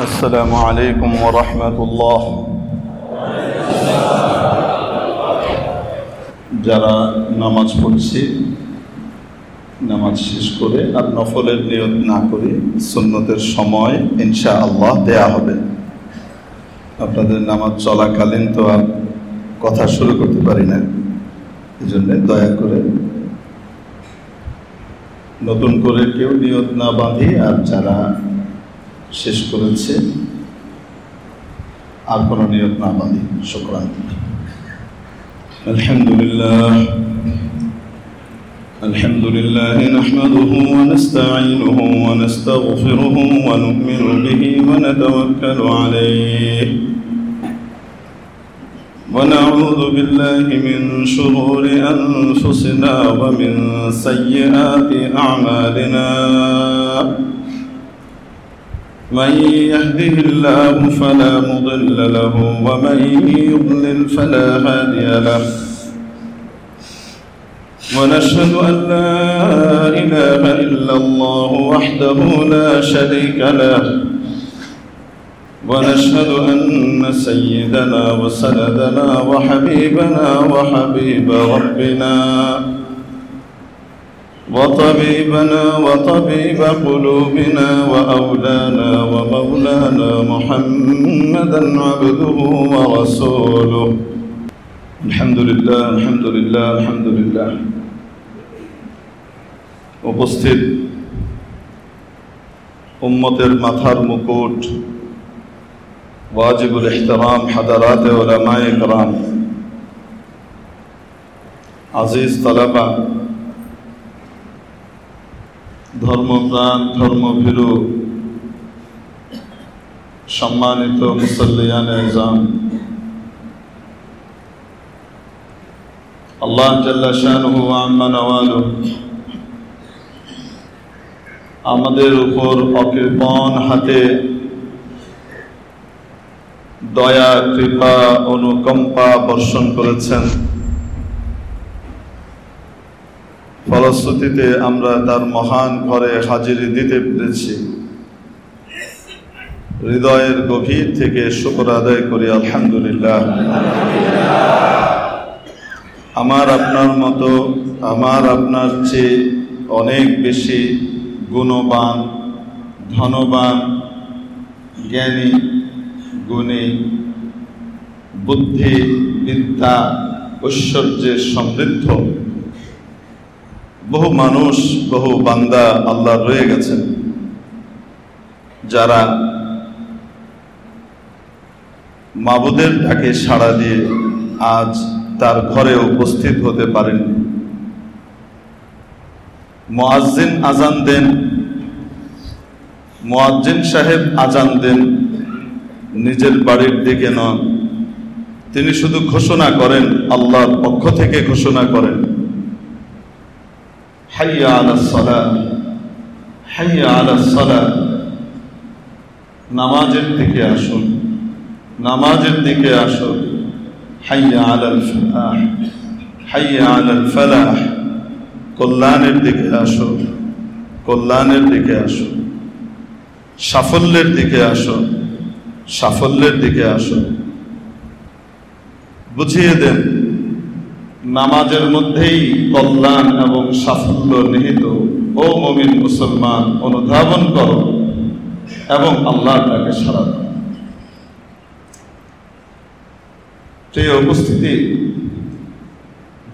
আসসালামু আলাইকুম ওয়া রাহমাতুল্লাহ। যারা নামাজ পড়ছি, নামাজ শেষ করে আর নফলের নিয়ত না করি, সুন্নতের সময় ইনশাআল্লাহ দেয়া হবে। আপনাদের নামাজ চলাকালীন তো আর কথা শুরু করতে পারি না, এই জন্যে দয়া করে নতুন করে কেউ নিয়ত না বাঁধি, আর যারা শেষ করেছে আর কোনো নিয়ত না বাঁধি। শুকরান। আলহামদুলিল্লাহ আলহামদুলিল্লাহ নাহমাদুহু ওয়া নাস্তাঈনুহু ওয়া নাস্তাগফিরুহু ওয়া নু'মিনু বিহি ওয়া নাতাওয়াক্কালু আলাইহি ওয়া নাউযু বিল্লাহি মিন শুরুরি আনফুসিনা ওয়া মিন সাইয়্যাতি আ'মালিনা। من يهده الله فلا مضل له ومن يضلل فلا هادي له، ونشهد أن لا إله إلا الله وحده لا شريك له، ونشهد أن سيدنا وسندنا وحبيبنا وحبيب ربنا وطبيبنا وطبيب قلوبنا وأولانا ومولانا محمدا عبده ورسوله. الحمد لله الحمد لله الحمد لله। উপস্থিত উম্মতের মাথার মুকুট, ওয়াজিবুল ইহতিরাম হাদারাত উলামায়ে কেরাম, আজিজ তালাবা, ধর্মপ্রাণ ধর্মভীরু সম্মানিত মুসল্লিয়ানে আযম, আল্লাহ জাল্লা শানুহু ওয়া আম্মা নওয়ালুহু আমাদের উপর অকৃপণ হাতে দয়া, কৃপা, অনুকম্পা বর্ষণ করেছেন। ফলশ্রুতিতে আমরা তার মহান ঘরে হাজিরি দিতে পেরেছি। হৃদয়ের গভীর থেকে শুকর আদায় করি আলহামদুলিল্লাহ। আমার আপনার মতো, আমার আপনার চেয়ে অনেক বেশি গুণবান, ধনবান, জ্ঞানী, গুণী, বুদ্ধি, বিদ্যা, ঐশ্বর্যে সমৃদ্ধ বহু মানুষ, বহু বান্দা আল্লাহ রয়ে গেছেন, যারা মাবুদের ডাকে সাড়া দিয়ে আজ তার ঘরে উপস্থিত হতে পারেন। মুয়াজ্জিন আজান দেন, মুয়াজ্জিন সাহেব আজান দেন, নিজের বাড়ির দিকে নন, তিনি শুধু ঘোষণা করেন, আল্লাহর পক্ষ থেকে ঘোষণা করেন, হাইয়া আলাস সালাহ, হাইয়া আলাস সালাহ, নামাজের দিকে আসুন, নামাজের দিকে আসুন, হাইয়া আলাল ফালাহ, হাইয়া আলাল ফালাহ, কল্যাণের দিকে আসুন, কল্যাণের দিকে আসুন, সাফল্যের দিকে আসুন, সাফল্যের দিকে আসুন। বুঝিয়ে দেন নামাজের মধ্যেই কল্যাণ এবং সাফল্য নিহিত। ও মুমিন মুসলমান, অনুধাবন করো এবং আল্লাহর ডাকে সাড়া দাও। প্রিয় উপস্থিতি,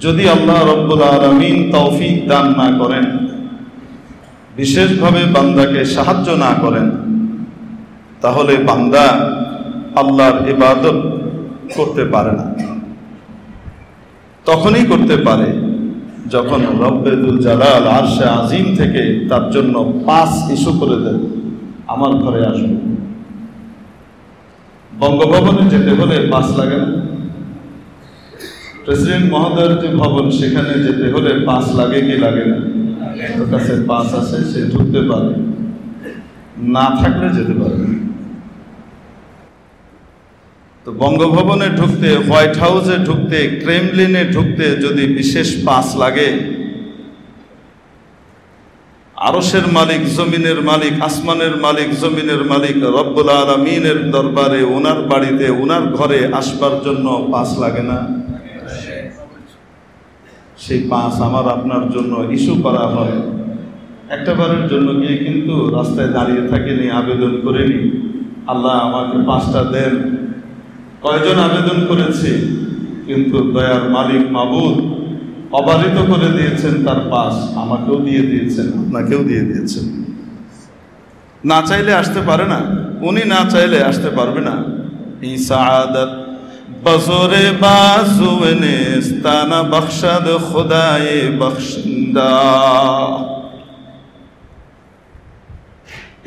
যদি আল্লাহ রব্বুল আলামিন তৌফিক দান না করেন, বিশেষভাবে বান্দাকে সাহায্য না করেন, তাহলে বান্দা আল্লাহর ইবাদত করতে পারে না। তখনই করতে পারে যখন রব্বুল জালাল আরশে আজিম থেকে তার জন্য পাস ইস্যু করে দেন, আমার ঘরে আসবে। বঙ্গভবনে যেতে হলে পাস লাগে না? প্রেসিডেন্ট মহোদয়ের যে ভবন, সেখানে যেতে হলে পাস লাগে কি লাগে না? তোর কাছে পাস আছে, সে ঢুকতে পারে, না থাকলে যেতে পারে না। তো বঙ্গভবনে ঢুকতে, হোয়াইট হাউসে ঢুকতে, ক্রেমলিনে ঢুকতে যদি বিশেষ পাস লাগে, আরশের মালিক, জমিনের মালিক, আসমানের মালিক, জমিনের মালিক রব্বুল আলামিনের দরবারে, ওনার বাড়িতে, ওনার ঘরে আসবার জন্য পাস লাগে না? সেই পাস আমার আপনার জন্য ইস্যু করা হয়। একটা বারের জন্য গিয়ে কিন্তু রাস্তায় দাঁড়িয়ে থাকিনি, আবেদন করিনি আল্লাহ আমাকে পাসটা দেন। কয়জন আবেদন করেছে, কিন্তু দয়ার মালিক মাবুদ অবারিত করে দিয়েছেন তার পাস, আমাকেও দিয়ে দিয়েছেন, আপনাকেও দিয়ে দিয়েছেন। না চাইলে আসতে পারে না, উনি না চাইলে আসতে পারবে না। এই সাআদাত বজরে বাজুয়ে নেস্তানা বখশাদ খুদায়ে বখশিন্দা।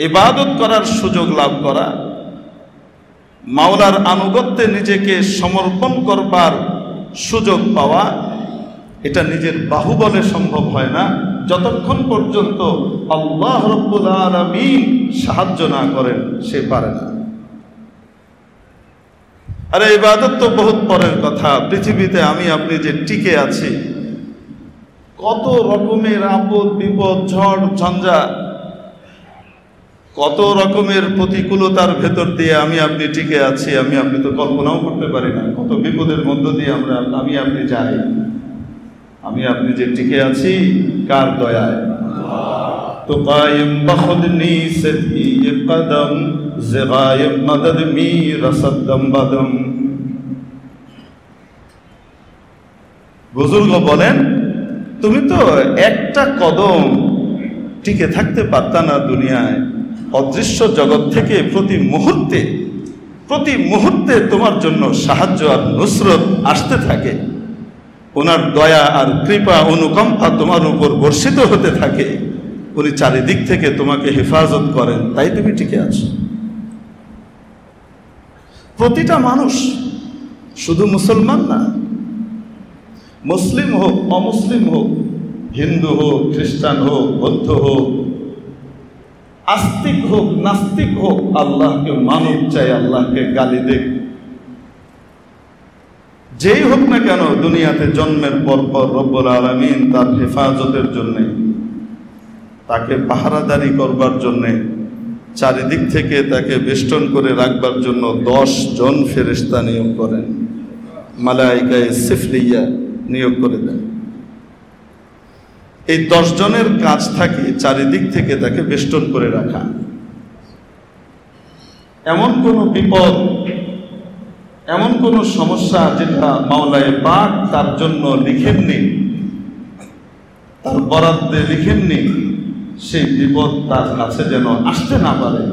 ইবাদত করার সুযোগ লাভ করা, মাওলার আনুগত্যে নিজেকে সমর্পণ করবার সুযোগ পাওয়া, এটা নিজের বাহুবলে সম্ভব হয় না যতক্ষণ পর্যন্ত আল্লাহ রাব্বুল আলামিন সাহায্য না করেন, সে পারে না। আরে ইবাদত তো বহুত পরের কথা। পৃথিবীতে আমি আপনি যে টিকে আছি, কত রকমের আপদ বিপদ, ঝড় ঝঞ্ঝা, কত রকমের প্রতিকূলতার ভেতর দিয়ে আমি আপনি টিকে আছি, আমি আপনি তো কল্পনাও করতে পারি না। কত বিপদের মধ্য দিয়ে আমি আপনি যাই। আমি আপনি যে টিকে আছি কার দয়ায়? তো কায়েম বখদনি সদি কদম জগায়েম মদদ মি রসদম বদম। বুজুর্গ বলেন, তুমি তো একটা কদম টিকে থাকতে পারতা না দুনিয়ায়? অদৃশ্য জগৎ থেকে প্রতি মুহূর্তে তোমার জন্য সাহায্য আর নুসরত আসতে থাকে। ওনার দয়া আর কৃপা অনুকম্পা তোমার উপর বর্ষিত হতে থাকে। উনি চারিদিক থেকে তোমাকে হেফাজত করেন, তাই তুমি টিকে আছো। প্রতিটা মানুষ, শুধু মুসলমান না, মুসলিম হোক অমুসলিম হোক, হিন্দু হোক খ্রিস্টান হোক বৌদ্ধ হোক, আস্তিক হোক নাস্তিক হোক, আল্লাহকে মানব চাই, আল্লাহকে গালি দেখ, যেই হোক না কেন, দুনিয়াতে জন্মের পরপর রব্বুল আলামিন তার হেফাজতের জন্যে, তাকে পাহারাদারি করবার জন্যে, চারিদিক থেকে তাকে বেষ্টন করে রাখবার জন্য 10 জন ফেরেশতা নিয়োগ করেন, মালায়েকায়ে সিফলিয়া নিয়োগ করে দেন। এই 10 জনের কাজ থাকে চারিদিক থেকে তাকে বেষ্টন করে রাখা। এমন কোন বিপদ, এমন কোন সমস্যা যেটা মাওলায়ে পাক তার জন্য লিখেননি, তার বরাদ্দে লিখেননি, সেই বিপদ তার কাছে যেন আসতে না পারে,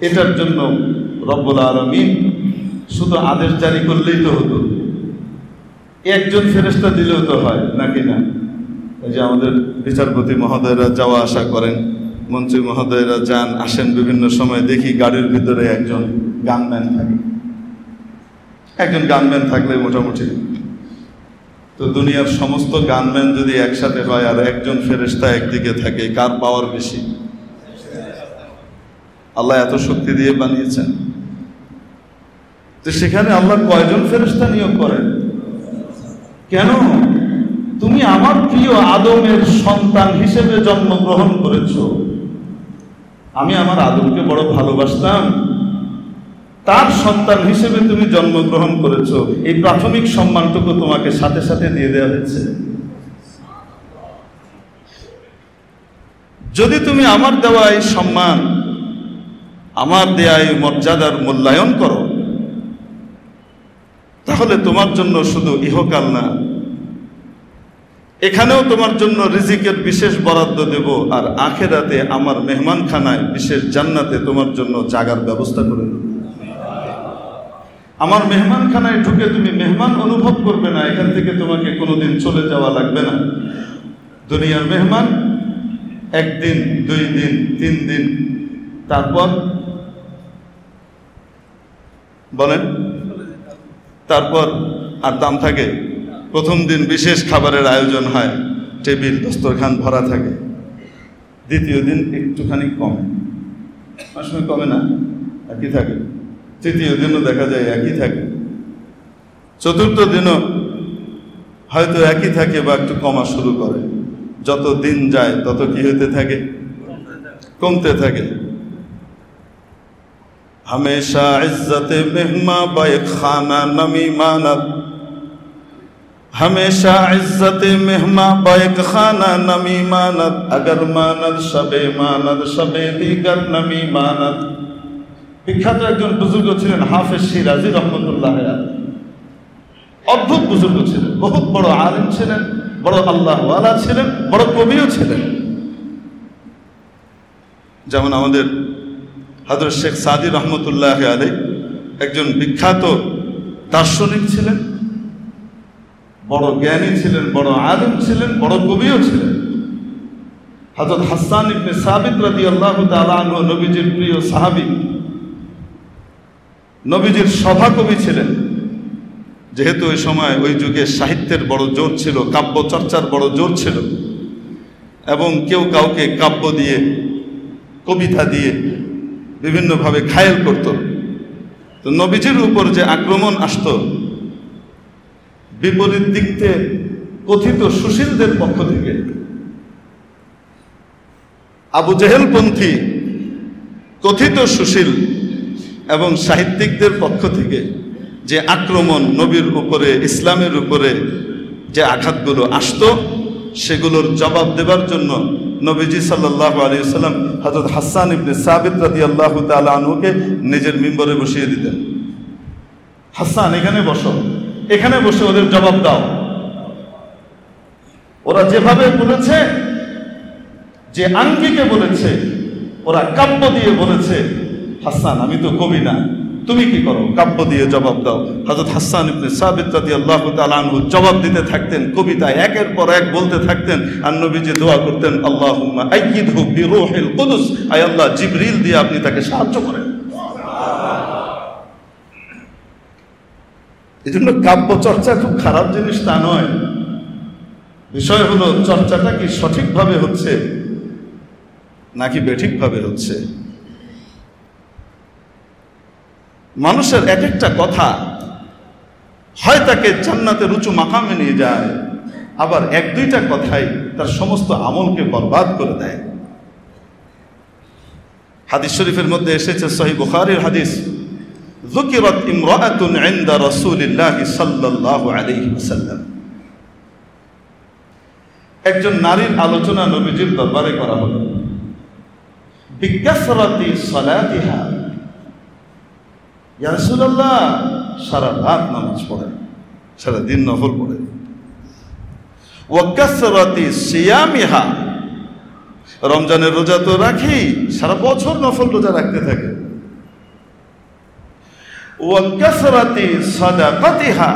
এটার জন্য রব্বুল আলামিন শুধু আদেশ জারি করলেই তো হতো, একজন ফেরেশতা দিলেও তো হয় নাকি না? এই যে আমাদের বিচারপতি মহোদয়রা যাওয়া আসা করেন, মন্ত্রী মহোদয়রা যান আসেন, বিভিন্ন সময় দেখি গাড়ির ভিতরে একজন গানম্যান থাকে। একজন গানম্যান থাকলে মোটামুটি, তো দুনিয়ার সমস্ত গানম্যান যদি একসাথে হয় আর একজন ফেরেশতা একদিকে থাকে, কার পাওয়ার বেশি? আল্লাহ এত শক্তি দিয়ে বানিয়েছেন, তো সেখানে আল্লাহ কয়জন ফেরেশতা নিয়োগ করেন? কেন? তুমি আমার প্রিয় আদমের সন্তান হিসেবে জন্মগ্রহণ করেছ। আমি আমার আদমকে বড় ভালোবাসতাম, তার সন্তান হিসেবে তুমি জন্মগ্রহণ করেছো। এই প্রাথমিক সম্মানটুকু তোমাকে সাথে সাথে দিয়ে দেওয়া হয়েছে। যদি তুমি আমার দেওয়া এই সম্মান, আমার দেয়া এই মর্যাদার মূল্যায়ন করো, তাহলে তোমার জন্য শুধু ইহকাল না, এখানেও তোমার জন্য রিজিকের বিশেষ বরাদ্দ দেব, আর আখেরাতে আমার মেহমানখানায় বিশেষ জান্নাতে তোমার জন্য জাগার ব্যবস্থা করে দেব। আমার মেহমানখানায় ঢুকে তুমি মেহমান অনুভব করবে না, এখান থেকে তোমাকে কোনোদিন চলে যাওয়া লাগবে না। দুনিয়ার মেহমান 1 দিন 2 দিন 3 দিন, তারপর বলেন, তারপর আর দাম থাকে। প্রথম দিন বিশেষ খাবারের আয়োজন হয়, টেবিল দস্তরখান ভরা থাকে। দ্বিতীয় দিন একটুখানি কমে, আসলে কমে না, একই থাকে। তৃতীয় দিনও দেখা যায় একই থাকে। চতুর্থ দিনও হয়তো একই থাকে বা একটু কমা শুরু করে। যত দিন যায় তত কি হতে থাকে? কমতে থাকে। हमेशा इज्जत मेहमा बैक खाना नमी मानत, हमेशा इज्जत मेहमा बैक खाना नमी मानत, अगर मानत शबे दीगर नमी मानत। বিখ্যাত একজন বুজুর্গ ছিলেন হাফেজ শিরাজি রহমতুল্লাহ আলাইহি। অদ্ভুত বুজুর্গ ছিলেন, বহুত বড় আলেম ছিলেন, বড় আল্লাহওয়ালা ছিলেন, বড় কবিও ছিলেন। যেমন আমাদের হযরত শেখ সাদি রহমতুল্লাহ আলাইহি একজন বিখ্যাত দার্শনিক ছিলেন, বড় জ্ঞানী ছিলেন, বড় আলেম ছিলেন, বড় কবিও ছিলেন। হযরত হাসান ইবনে সাবিত রাদিয়াল্লাহু তাআলা আনহু নবীজির প্রিয় সাহাবী, নবীজির সভাকবি ছিলেন। যেহেতু ওই সময় ওই যুগে সাহিত্যের বড় জোর ছিল, কাব্য চর্চার বড় জোর ছিল, এবং কেউ কাউকে কাব্য দিয়ে, কবিতা দিয়ে বিভিন্নভাবে ঘায়েল করত। তো নবীজির উপর যে আক্রমণ আসত বিপরীত দিকতে কথিত সুশীলদের পক্ষ থেকে, আবু জেহেলপন্থী কথিত সুশীল এবং সাহিত্যিকদের পক্ষ থেকে যে আক্রমণ নবীর উপরে, ইসলামের উপরে যে আঘাতগুলো আসতো, সেগুলোর জবাব দেবার জন্য নবীজি সাল্লাল্লাহু আলাইহি ওয়াসাল্লাম হযরত হাসান ইবনে সাবিত রাদিয়াল্লাহু তাআলা আনহুকে নিজের মিম্বরে বসিয়ে দিতেন। হাসান, এখানে বসো, এখানে বসে ওদের জবাব দাও। ওরা যেভাবে বলেছে, যে আঙ্গিকে বলেছে, ওরা কাব্য দিয়ে বলেছে, হাসান আমি তো কবি না, তুমি কি করো, কাব্য দিয়ে জবাব দাও। হযরত হাসান ইবনে সাবিত রাদিয়াল্লাহু তাআলা আনহু জবাব দিতে থাকতেন, কবিতায় একের পর এক বলতে থাকতেন, আর নবীজি দোয়া করতেন, আল্লাহুম্মা আইয়িদহু বিরূহিল কুদুস, আয় আল্লাহ জিবরিল দিয়ে আপনি তাকে সাহায্য করেন। এজন্য কাব্য চর্চা খুব খারাপ জিনিস তা নয়, বিষয় হলো চর্চাটা কি সঠিকভাবে হচ্ছে নাকি বেঠিকভাবে হচ্ছে। মানুষের এক একটা কথা হয় তাকে জান্নাতের উঁচু মাকামে নিয়ে যায়, আবার এক দুইটা কথাই তার সমস্ত আমলকে বরবাদ করে দেয়। হাদিস শরীফের মধ্যে এসেছে, সহিহ বুখারীর হাদিস, যুকিরাত ইমরাআতুন ইনদা রাসূলিল্লাহ সাল্লাল্লাহু আলাইহি ওয়াসাল্লাম। একজন নারীর আলোচনা নবীজির দরবারে করা হলো। বিকাসরাতি সালাতিহা, ইয়া রাসূলুল্লাহ সারা রাত নামাজ পড়ে, সারা দিন নফল পড়ে। ওয়া কাসরাতি সিয়ামিহা, রমজানের রোজা তো রাখি, সারা বছর নফল রোজা রাখতে থাকে। ওয়া কাসরাতি সাদাকাতিহা,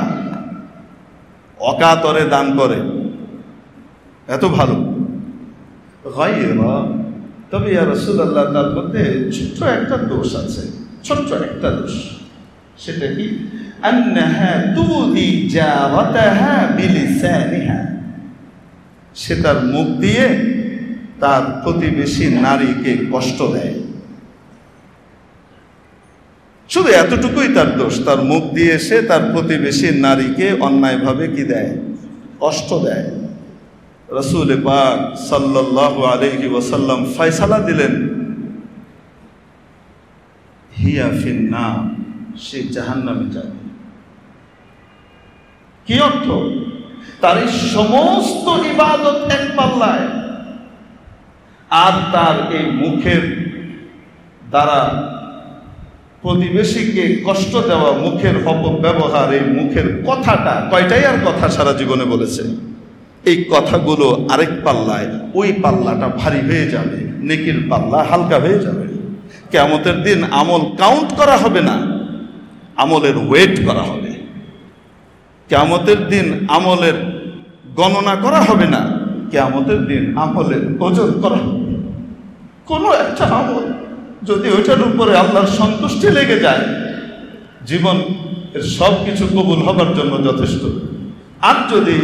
অকাতরে দান করে, এত ভালো। গায়রা, তবে ইয়া রাসূলুল্লাহ তার মধ্যে ছোট্ট একটা দোষ আছে, ছোট্ট একটা দোষ। সেটা কি? আন্নাহা তুদি জাওয়াতাহা বিলিসানিহা, সে তার মুখ দিয়ে তার প্রতিবেশী নারীকে কষ্ট দেয়। শুধু এতটুকুই তার দোষ, তার মুখ দিয়ে সে তার প্রতিবেশী নারীকে অন্যায়ভাবে কি দেয়? কষ্ট দেয়। রাসূল পাক সাল্লাল্লাহু আলাইহি ওয়াসাল্লাম ফয়সালা দিলেন, হিয়া ফিন্নার, সে জাহান্নামে যাবে। কি অর্থ? তার এই সমস্ত ইবাদত এক পাল্লায়, আর তার এই মুখের দ্বারা প্রতিবেশীকে কষ্ট দেওয়া, মুখের অপব্যবহার, এই মুখের কথাটা, কয়টাই আর কথা সারা জীবনে বলেছে, এই কথাগুলো আরেক পাল্লায়, ওই পাল্লাটা ভারী হয়ে যাবে, নেকির পাল্লা হালকা হয়ে যাবে। কিয়ামতের দিন আমল কাউন্ট করা হবে না, আমলের ওয়েট করা হবে। কিয়ামতের দিন আমলের গণনা করা হবে না, কিয়ামতের দিন আমলের ওজন করা হবে। কোনো একটা আমল যদি ওইটার উপরে আল্লাহর সন্তুষ্টি লেগে যায়, জীবন এর সব কিছু কবুল হবার জন্য যথেষ্ট। আর যদি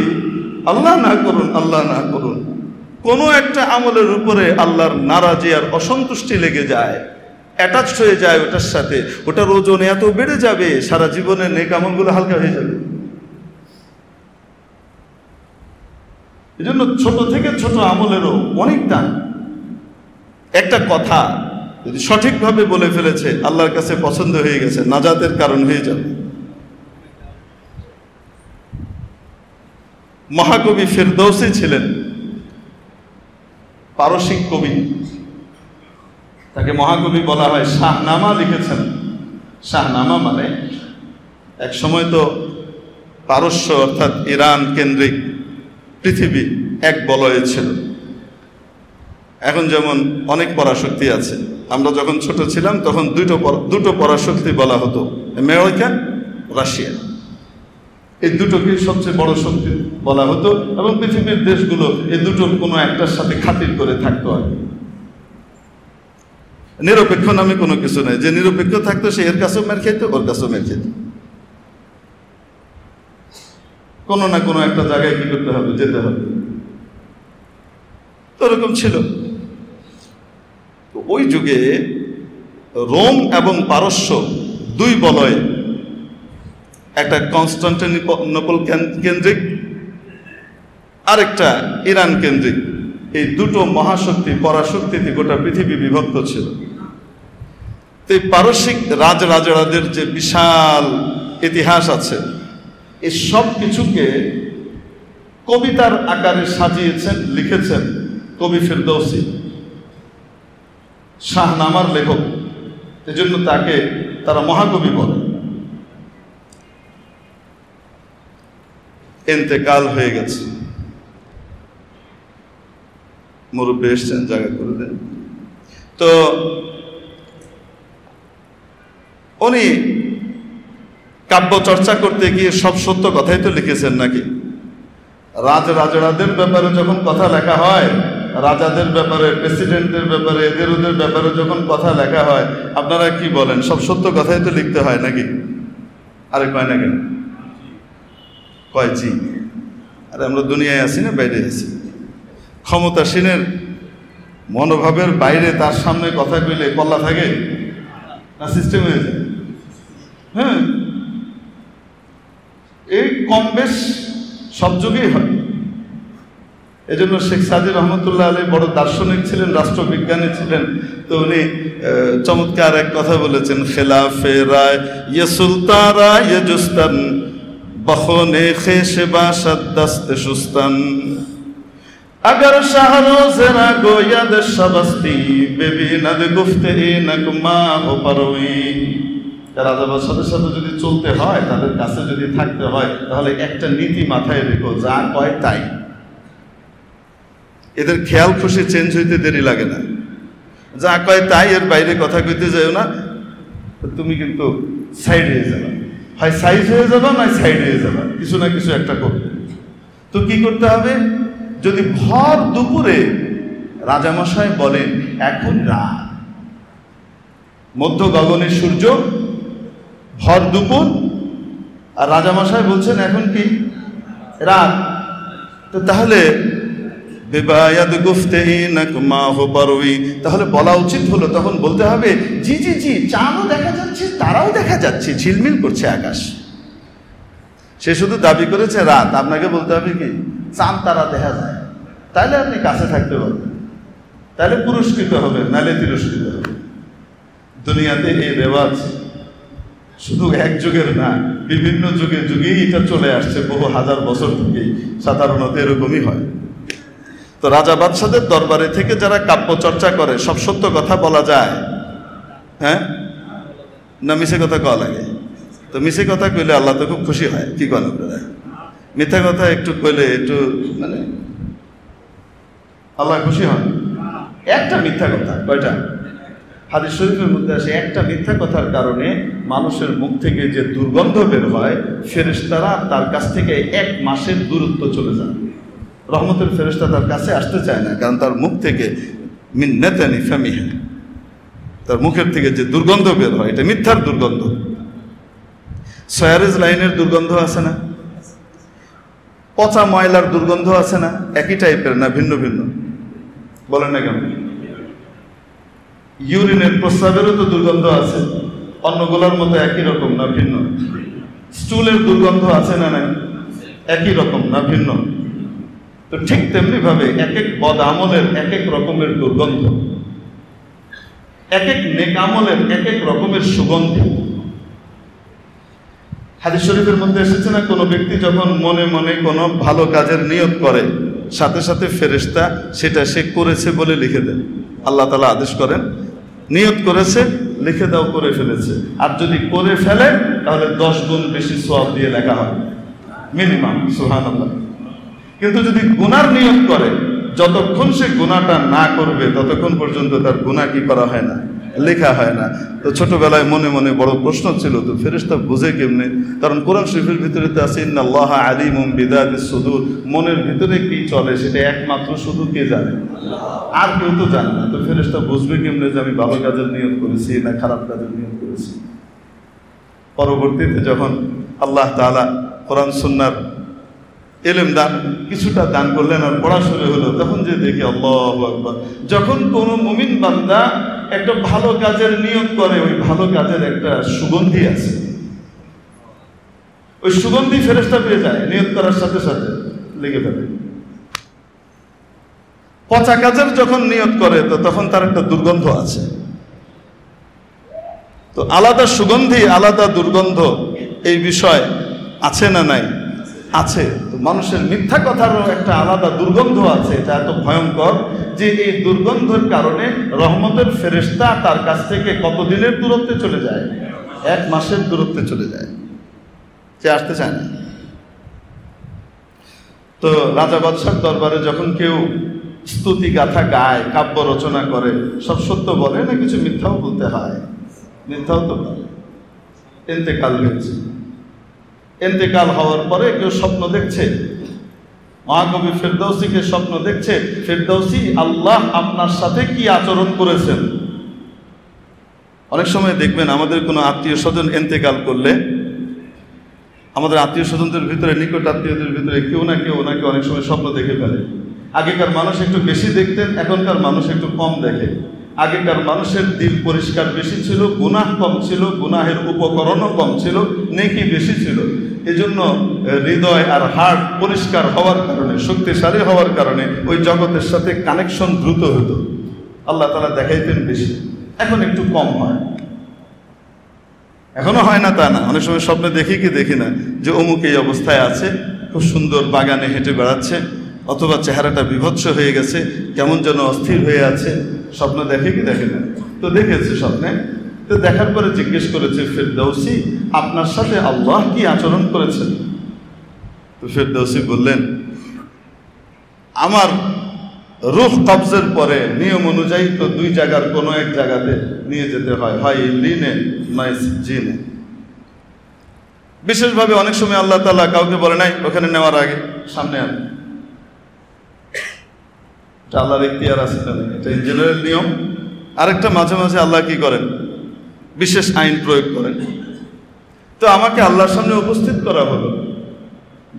আল্লাহ না করুন, আল্লাহ না করুন, কোনো একটা আমলের উপরে আল্লাহর নারাজি আর অসন্তুষ্টি লেগে যায়, অ্যাটাচ হয়ে যায় ওটার সাথে, ওটার ওজন এত বেড়ে যাবে, সারা জীবনের নেক আমলগুলো হালকা হয়ে যাবে। এজন্য ছোট থেকে ছোট আমলেরও অনেক দাম। একটা কথা যদি সঠিকভাবে বলে ফেলেছে, আল্লাহর কাছে পছন্দ হয়ে গেছে, নাজাতের কারণ হয়ে যাবে। মহাকবি ফেরদৌসী ছিলেন পারসিক কবি, তাকে মহাকবি বলা হয়। শাহনামা লিখেছেন। শাহনামা মানে এক সময় তো পারস্য অর্থাৎ ইরান কেন্দ্রিক পৃথিবী এক বলয়ে ছিল। এখন যেমন অনেক পরাশক্তি আছে, আমরা যখন ছোট ছিলাম তখন দুটো পরাশক্তি বলা হতো, আমেরিকা, রাশিয়া। এই দুটোকে সবচেয়ে বড় শক্তি বলা হতো এবং পৃথিবীর দেশগুলো এই দুটোর কোনো একটার সাথে খাতির করে থাকতো। আর নিরপেক্ষ নামে কোনো কিছু নেই। যে নিরপেক্ষ থাকতো সে এর কাছেও মের খেত, ওর কাছেও মের খেত। কোনো না কোনো একটা জায়গায় কি করতে হবে, যেতে হবে। তো এরকম ছিল। ওই যুগে রোম এবং পারস্য দুই বলয়ে, একটা কনস্টান্টিনোপল কেন্দ্রিক, আরেকটা ইরান কেন্দ্রিক, এই দুটো মহাশক্তি পরাশক্তিতে গোটা পৃথিবী বিভক্ত ছিল। তো এই পারসিক রাজরাজড়াদের যে বিশাল ইতিহাস আছে, এই সব কিছুকে কবিতার আকারে সাজিয়েছেন, লিখেছেন কবি ফেরদৌসী, শাহনামার লেখক। এজন্য তাকে তারা মহাকবি বলে। ইন্তেকাল হয়ে গেছে, মুরব্বী এসছেন, জায়গা করে দেন। তো উনি কাব্য চর্চা করতে গিয়ে সব সত্য কথাই তো লিখেছেন নাকি? রাজরাজড়াদের ব্যাপারে যখন কথা লেখা হয়, রাজাদের ব্যাপারে, প্রেসিডেন্টদের ব্যাপারে, এদের ওদের ব্যাপারে যখন কথা লেখা হয়, আপনারা কি বলেন? সব সত্য কথাই তো লিখতে হয় নাকি? আরে কয় না কেন? কয় জি। আরে আমরা দুনিয়ায় আছি না বাইরে আছি? ক্ষমতাসীনের মনোভাবের বাইরে তার সামনে কথা কইলে কল্লা থাকে না, সিস্টেম হয়ে যায়। হ্যাঁ, এই কম বেশ সব যুগেই হয়। এজন্য শেখ সাদি রহমতুল্লাহ আলী বড় দার্শনিক ছিলেন, রাষ্ট্রবিজ্ঞানী ছিলেন। তো উনি চমৎকার এক কথা বলেছেন, খেলাফে রায় ইয়ে সুলতারা ইয়ে জুস্তান বখনে খেশে বাসাদ দাস্তে সুস্তান अगर शाहरोज़रा गोयद शबस्ती बेबीनद गुफ्ते नकमा हो परवी। রাজাবার সাথে সাথে যদি চলতে হয়, তাদের কাছে যদি থাকতে হয়, তাহলে একটা নীতি মাথায় রেখো, যা কয় তাই। এদের খেয়াল খুশি চেঞ্জ হইতে দেরি লাগে না। যা কয় তাই, এর বাইরে কথা কইতে যাও না, তুমি কিন্তু সাইড হয়ে যাবে। হয় সাইজ হয়ে যাবে, নয় সাইড হয়ে যাবে, কিছু না কিছু একটা করবে। তো কি করতে হবে? যদি ভর দুপুরে রাজামশাই বলেন এখন রাত, মধ্য গগনে সূর্য, ভর দুপুর, আর রাজামশাই বলছেন এখন কি রাত, তো তাহলে বেবায়াদ গুফতে নাকমা হো পারুই, তাহলে বলা উচিত হলো, তখন বলতে হবে জি জি জি, চাঁদও দেখা যাচ্ছে, তারাও দেখা যাচ্ছে, ঝিলমিল করছে আকাশ। সে শুধু দাবি করেছে রাত, আপনাকে বলতে হবে কি চাঁদ তারা দেখা যায়, তাহলে আপনি কাছে থাকতে পারবেন, তাহলে পুরস্কৃত হবে, নাহলে তিরস্কৃত হবে। দুনিয়াতে এই রেওয়াজ শুধু এক যুগের না, বিভিন্ন যুগে যুগেই এটা চলে আসছে, বহু হাজার বছর থেকেই সাধারণত এরকমই হয়। তো রাজা বাদশাদের দরবারে থেকে যারা কাব্য চর্চা করে, সব সত্য কথা বলা যায়? হ্যাঁ না মিছে কথা কওয়া লাগে? তো মিছে কথা কইলে আল্লাহ তো খুব খুশি হয়, কি করেন আপনারা? মিথ্যা কথা একটু কইলে একটু মানে আল্লাহ খুশি হন? একটা মিথ্যা কথা, কয়টা? হাদিস শরীফের মধ্যে আসে, একটা মিথ্যা কথার কারণে মানুষের মুখ থেকে যে দুর্গন্ধ বের হয়, ফেরেশতারা তার কাছ থেকে 1 মাসের দূরত্ব চলে যায়। রহমতের ফেরেশতা তার কাছে আসতে চায় না, কারণ তার মুখ থেকে মিন নেতানি ফামিহা, তার মুখের থেকে যে দুর্গন্ধ বের হয়, এটা মিথ্যার দুর্গন্ধ। সয়ারেজ লাইনের দুর্গন্ধ আছে না, পচা ময়লার দুর্গন্ধ আছে না? একই টাইপের না ভিন্ন ভিন্ন? বলেন না কেন? ইউরিনের প্রস্রাবেরও তো দুর্গন্ধ আছে, অন্যগুলোর মতো একই রকম না ভিন্ন? স্টুলের দুর্গন্ধ আছে না নাই? একই রকম না ভিন্ন? তো ঠিক তেমনি ভাবে এক এক বদ আমলের এক এক রকমের দুর্গন্ধ, এক এক নেক আমলের এক এক রকমের সুগন্ধি। হাদিস শরীফের মধ্যে এসেছে না, কোনো ব্যক্তি যখন মনে মনে কোনো ভালো কাজের নিয়ত করে, সাথে সাথে ফেরেশতা সেটা সে করেছে বলে লিখে দেন। আল্লাহ তাআলা আদেশ করেন, নিয়ত করেছে লিখে দাও, করে ফেলেছে। আর যদি করে ফেলে তাহলে 10 গুণ বেশি সওয়াব দিয়ে লেখা হবে মিনিমাম। সুবহানাল্লাহ। কিন্তু যদি গুনার নিয়ত করে, যতক্ষণ সে গুনাহটা না করবে ততক্ষণ পর্যন্ত তার গুনাহ কি করা হয় না, লেখা হয় না। তো ছোটবেলায় মনে মনে বড় প্রশ্ন ছিল, তো ফেরেশতা বুঝে কেমনে? কারণ কোরআন শরীফের ভিতরে তো আছে ইন্নাল্লাহা আলিমুম বিযাতিস সুদূর, মনের ভিতরে কি চলে সেটা একমাত্র শুধু কে জানে, আর কেউ তো জানে না। তো ফেরেশতা বুঝবে কেমনে যে আমি ভালো কাজের নিয়ত করেছি না খারাপ কাজের নিয়ত করেছি? পরবর্তীতে যখন আল্লাহ তাআলা কোরআন সুন্নাহর ইলম দান কিছুটা দান করলেন আর পড়া শুরু হলো, তখন যে দেখি আল্লাহু আকবার, যখন কোনো মুমিন বান্দা একটা ভালো কাজের নিয়ত করে, ওই ভালো কাজের একটা সুগন্ধি আছে, ওই সুগন্ধি ফেরেশতা পেয়ে যায়, নিয়ত করার সাথে সাথে লেগে ফেলে। পচা কাজের যখন নিয়ত করে তো তখন তার একটা দুর্গন্ধ আছে। তো আলাদা সুগন্ধি আলাদা দুর্গন্ধ, এই বিষয় আছে না নাই? আছে। মানুষের মিথ্যা কথারও একটা আলাদা দুর্গন্ধ আছে, এটা এত ভয়ঙ্কর যে এই দুর্গন্ধের কারণে রহমতের ফেরেশতা তার কাছ থেকে কতদিনের দূরত্বে চলে যায়? 1 মাসের দূরত্বে চলে যায়, সে আসতে চায় না। তো রাজা বাদশার দরবারে যখন কেউ স্তুতি গাথা গায়, কাব্য রচনা করে, সব সত্য বলে না, কিছু মিথ্যাও বলতে হয়, মিথ্যাও তো বলে। ইন্তেকাল হয়েছে, ইন্তেকাল হওয়ার পরে কেউ স্বপ্ন দেখছে, মহাকবি ফেরদৌসিকে স্বপ্ন দেখছে, ফেরদৌসি আল্লাহ আপনার সাথে কি আচরণ করেছেন। অনেক সময় দেখবেন আমাদের কোনো আত্মীয় স্বজন ইন্তেকাল করলে আমাদের আত্মীয় স্বজনদের ভিতরে, নিকট আত্মীয়দের ভিতরে কেউ না কেউ ওনাকে অনেক সময় স্বপ্ন দেখে ফেলে। আগেকার মানুষ একটু বেশি দেখতেন, এখনকার মানুষ একটু কম দেখে। আগেকার মানুষের দিল পরিষ্কার বেশি ছিল, গুনাহ কম ছিল, গুনাহের উপকরণও কম ছিল, নেকি বেশি ছিল। এজন্য হৃদয় আর হার্ট পরিষ্কার হওয়ার কারণে, শক্তিশালী হওয়ার কারণে ওই জগতের সাথে কানেকশন দ্রুত হতো, আল্লাহ তাআলা দেখাইতেন বেশি। এখন একটু কম হয়, এখনো হয় না তা না, অনেক সময় স্বপ্নে দেখি কি দেখি না যে অমুক এই অবস্থায় আছে, খুব সুন্দর বাগানে হেঁটে বেড়াচ্ছে, অথবা চেহারাটা বিভৎস হয়ে গেছে, কেমন যেন অস্থির হয়ে আছে, স্বপ্ন দেখে কি দেখে না? তো দেখেছে স্বপ্নে। তো দেখার পরে জিজ্ঞেস করেছে, ফেরদৌসি আপনার সাথে আল্লাহ কি আচরণ করেছেন? তো ফেরদৌসি বললেন, আমার রূহ কবজের পরে নিয়ম অনুযায়ী তো 2 জায়গার কোনো এক জায়গাতে নিয়ে যেতে হয়, হয় লিনে নয় জিনে। বিশেষভাবে অনেক সময় আল্লাহ তাআলা কাউকে বলে নাই ওখানে নেওয়ার আগে সামনে আনে, এটা আল্লাহর ইখতিয়ার আছে না, এটা জেনারেল নিয়ম। আরেকটা মাঝে মাঝে আল্লাহ কি করেন, বিশেষ আইন প্রয়োগ করেন। তো আমাকে আল্লাহর সামনে উপস্থিত করা হলো,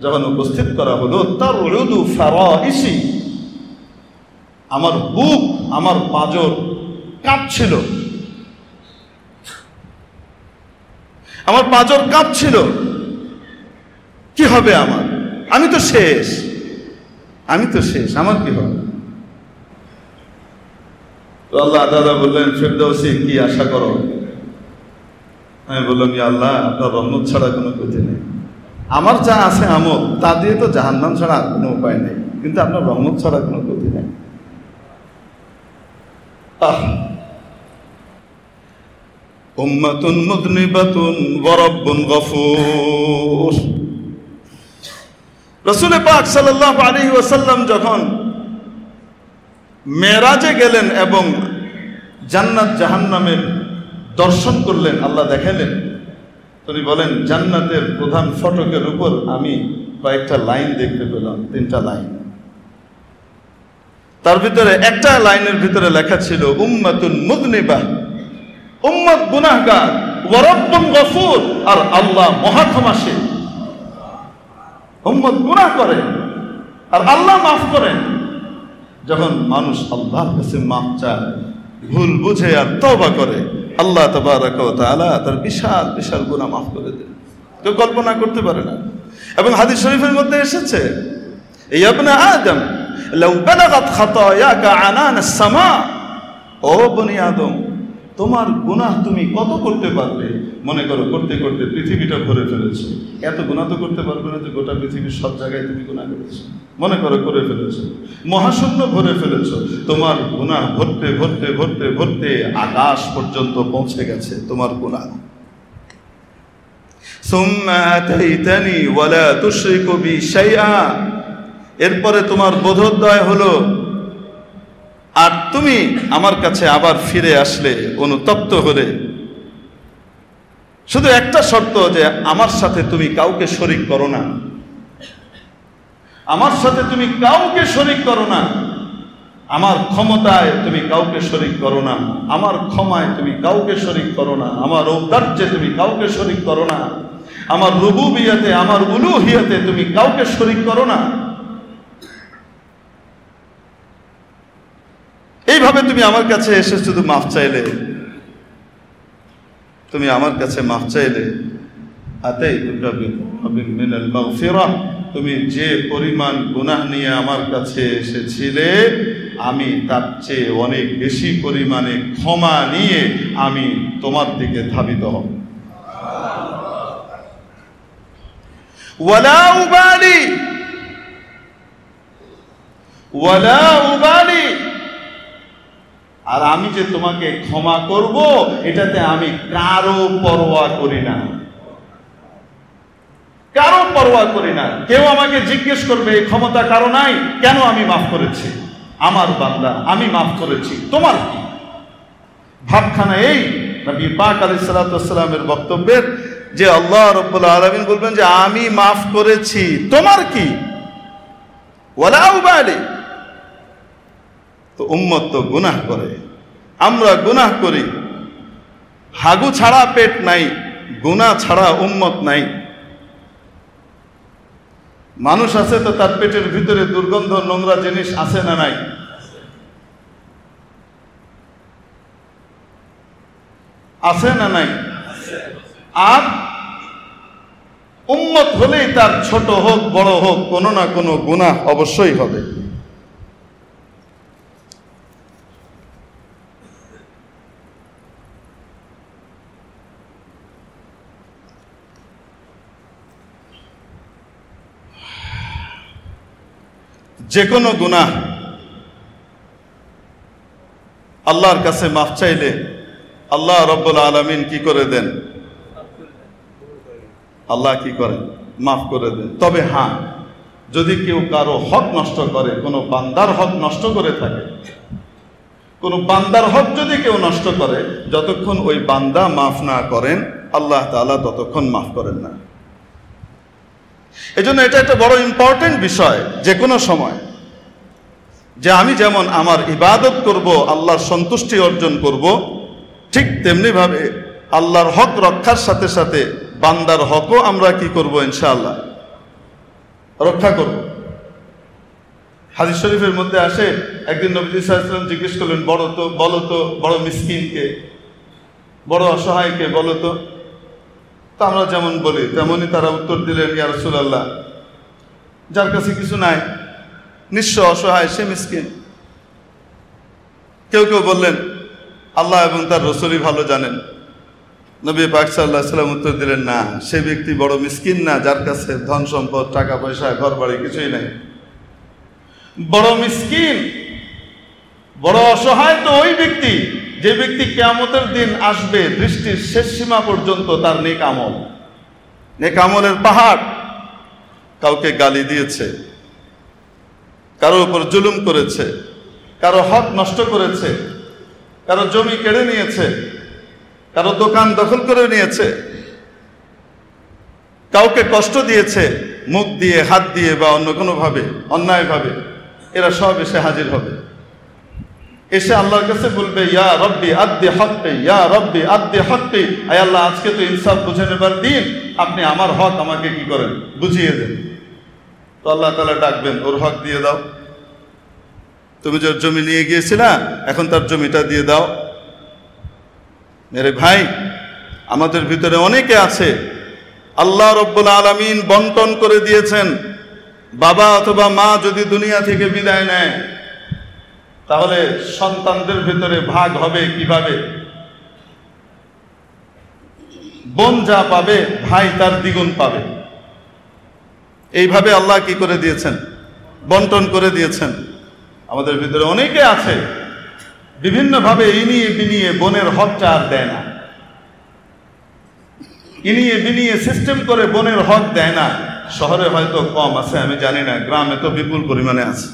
যখন উপস্থিত করা হলো তার উলুদু ফারাইসি, আমার বুক, আমার পাঁজর কাঁপছিল, আমার পাঁজর কাঁপছিল। কি হবে আমার? আমি তো শেষ, আমি তো শেষ, আমার কি হবে? তো আল্লাহ তাআলা বললেন, ফেরদৌসি কি আশা করো? আমি বললাম, ইয়া আল্লাহ আপনার রহমত ছাড়া কোনো গতি নেই, আমার যা আছে আমল তা দিয়ে তো জাহান্নাম ছাড়া আর কোনো উপায় নেই, কিন্তু আপনার রহমত ছাড়া কোনো গতি নেই। উম্মাতুন মুযনিবাতুন ওয়া রাব্বুন গফুর। রাসূল পাক সাল্লাল্লাহু আলাইহি ওয়াসাল্লাম যখন মেরাজে গেলেন এবং জান্নাত জাহান্নামের দর্শন করলেন, আল্লাহ দেখালেন, তিনি বলেন জান্নাতের প্রধান ফটকের উপর আমি কয়েকটা লাইন দেখতে পেলাম, 3টা লাইন। তার ভিতরে একটা লাইনের ভিতরে লেখা ছিল উম্মাতুন মুযনিবা, উম্মত গুনাহগার, ওয়া রাব্বুন গফুর, আর আল্লাহ মহাক্ষমাশীল। উম্মত গুনাহ করে আর আল্লাহ মাফ করেন। যখন মানুষ আল্লাহর কাছে মাফ চায়, ভুল বুঝে আর তওবা করে, আল্লাহ তাবারাকা ওয়া তাআলা তার বিশাল বিশাল গুনাহ মাফ করে দেন, কেউ কল্পনা করতে পারে না। এবং হাদিস শরীফের মধ্যে এসেছে ইয়া ইবনা আদম লাউ বালাগাত খাতায়াকা আনান আস-সামা, ও বনি আদম, তোমার গুনাহ তুমি কত করতে পারবে? মনে করো করতে করতে পৃথিবীটা ভরে ফেলেছো, এত গুনাহ তো করতে পারবে না যে গোটা পৃথিবীর সব জায়গায় তুমি গুনাহ করেছো। মনে করো করে ফেলেছো, মহাশূন্য ভরে ফেলেছো, তোমার গুনাহ ভরতে ভরতে ভরতে ভরতে আকাশ পর্যন্ত পৌঁছে গেছে তোমার গুনাহ। সুম্মা আতাইতানি ওয়ালা তুশরিকু বি শাইআ, এরপরে তোমার বোধোদয় হলো, আর তুমি আমার কাছে আবার ফিরে আসলে অনুতপ্ত হলে। শুধু একটা শর্ত, যে আমার সাথে তুমি কাউকে শরীক করো না, আমার সাথে তুমি কাউকে শরীক করো না, আমার ক্ষমতায় তুমি কাউকে শরীক করো না, আমার ক্ষমায় তুমি কাউকে শরীক করো না, আমার ঔদার্যে তুমি কাউকে শরীক করো না, আমার রুবুবিয়াতে আমার উলুহিয়াতে তুমি কাউকে শরীক করো না। এইভাবে তুমি আমার কাছে এসে শুধু মাফ চাইলে, তুমি আমার কাছে মাফ চাইলে, আতাইতুকা মিনাল মাগফিরাহ, তুমি যে পরিমাণ গুনাহ নিয়ে আমার কাছে এসেছিলে আমি তার চেয়ে অনেক বেশি পরিমাণে ক্ষমা নিয়ে আমি তোমার দিকে ধাবিত হব। ওয়ালা উবালি, ওয়ালা উবালি, আর আমি যে তোমাকে ক্ষমা করব এটাতে আমি কারো পরোয়া করি না, কারো পরোয়া করি না। কেউ আমাকে জিজ্ঞেস করবে এই ক্ষমতা কারো নাই, কেন আমি মাফ করেছি, আমার বান্দা আমি মাফ করেছি, তোমার কি? ভাবখানা এই নবী পাক আলাইহিস সালাতু ওয়াস সালামের বক্তব্যের, যে আল্লাহ রাব্বুল আলামিন বলবেন যে আমি মাফ করেছি, তোমার কি? ওয়ালা উবালি। তো উম্মত তো গুনাহ করে, আমরা গুনাহ করি, হাগু ছাড়া পেট নাই, গুনাহ ছাড়া উম্মত নাই। মানুষ আছে তো তার পেটের ভিতরে দুর্গন্ধ নোংরা জিনিস আছে না নাই? আছে না নাই? আর উম্মত হলেই তার ছোট হোক বড় হোক কোনো না কোনো গুনাহ অবশ্যই হবে। যে কোনো গুনাহ আল্লাহর কাছে মাফ চাইলে আল্লাহ রাব্বুল আলামিন কি করে দেন? আল্লাহ কি করেন? মাফ করে দেন। তবে হ্যাঁ, যদি কেউ কারো হক নষ্ট করে, কোনো বান্দার হক নষ্ট করে থাকে, কোনো বান্দার হক যদি কেউ নষ্ট করে, যতক্ষণ ওই বান্দা মাফ না করেন আল্লাহ তাআলা ততক্ষণ মাফ করেন না। এজন্য এটা একটা বড় ইম্পর্টেন্ট বিষয় যে কোনো সময়, যে আমি যেমন আমার ইবাদত করব, আল্লাহর সন্তুষ্টি অর্জন করব, ঠিক তেমনি ভাবে আল্লাহর হক রক্ষার সাথে সাথে বান্দার হকও আমরা কি করব? ইনশাআল্লাহ রক্ষা করব। হাদিস শরীফের মধ্যে আসে, একদিন নবী সাল্লাল্লাহু আলাইহি ওয়াসাল্লাম জিজ্ঞেস করলেন, বলো তো বড় মিসকিনকে, বড় অসহায়কে বলো তো। তা আমরা যেমন বলি তেমনই তারা উত্তর দিলেন, ইয়া রাসূলুল্লাহ, যার কাছে কিছু নাই, নিঃস্ব অসহায়, সে মিসকিন। কেউ কেউ বললেন আল্লাহ এবং তার রাসূলই ভালো জানেন। নবী পাক সাল্লাল্লাহু আলাইহি ওয়াসাল্লাম উত্তর দিলেন, না, সে ব্যক্তি বড় মিসকিন না যার কাছে ধন সম্পদ, টাকা পয়সা, ঘর বাড়ি কিছুই নাই। বড় মিসকিন, বড় অসহায় তো ওই ব্যক্তি যে ব্যক্তি কিয়ামতের দিন আসবে, দৃষ্টির শেষ সীমা পর্যন্ত তার নেক আমল, নেক আমলের পাহাড়। কাউকে গালি দিয়েছে, কারো উপর জুলুম করেছে, কারো হক নষ্ট করেছে, কারো জমি কেড়ে নিয়েছে, কারো দোকান দখল করে নিয়েছে, কাউকে কষ্ট দিয়েছে মুখ দিয়ে, হাত দিয়ে বা অন্য কোনো ভাবে, অন্যায়ভাবে, এরা সব এসে হাজির হবে। এসে আল্লাহর কাছে বলবে, ইয়া রব্বি আদ্দি হক্কি, ইয়া রব্বি আদ্দি হক্কি, আয় আল্লাহ, আজকে তো ইনসাফ বুঝে নেবার দিন, আপনি আমার হক আমাকে কি করেন? বুঝিয়ে দেন। তো আল্লাহ তাআলা ডাকবেন, ওর হক দিয়ে দাও। তুমি যে জমি নিয়ে গিয়েছিলা, এখন তার জমিটা দিয়ে দাও। মেরে ভাই, আমাদের ভিতরে অনেকে আছে আল্লাহ রাব্বুল আলামিন বন্টন করে দিয়েছেন, বাবা অথবা মা যদি দুনিয়া থেকে বিদায় নেয়, তাহলে সন্তানদের ভিতরে ভাগ হবে কিভাবে? বোন যা পাবে ভাই তার দ্বিগুণ পাবে। এইভাবে আল্লাহ কি করে দিয়েছেন? বন্টন করে দিয়েছেন। আমাদের ভিতরে অনেকে আছে বিভিন্নভাবে ইনিয়ে বিনিয়ে বোনের হকটা আর দেয় না, ইনিয়ে বিনিয়ে সিস্টেম করে বোনের হক দেয় না। শহরে হয়তো কম আছে, আমি জানি না, গ্রামে তো বিপুল পরিমাণে আছে।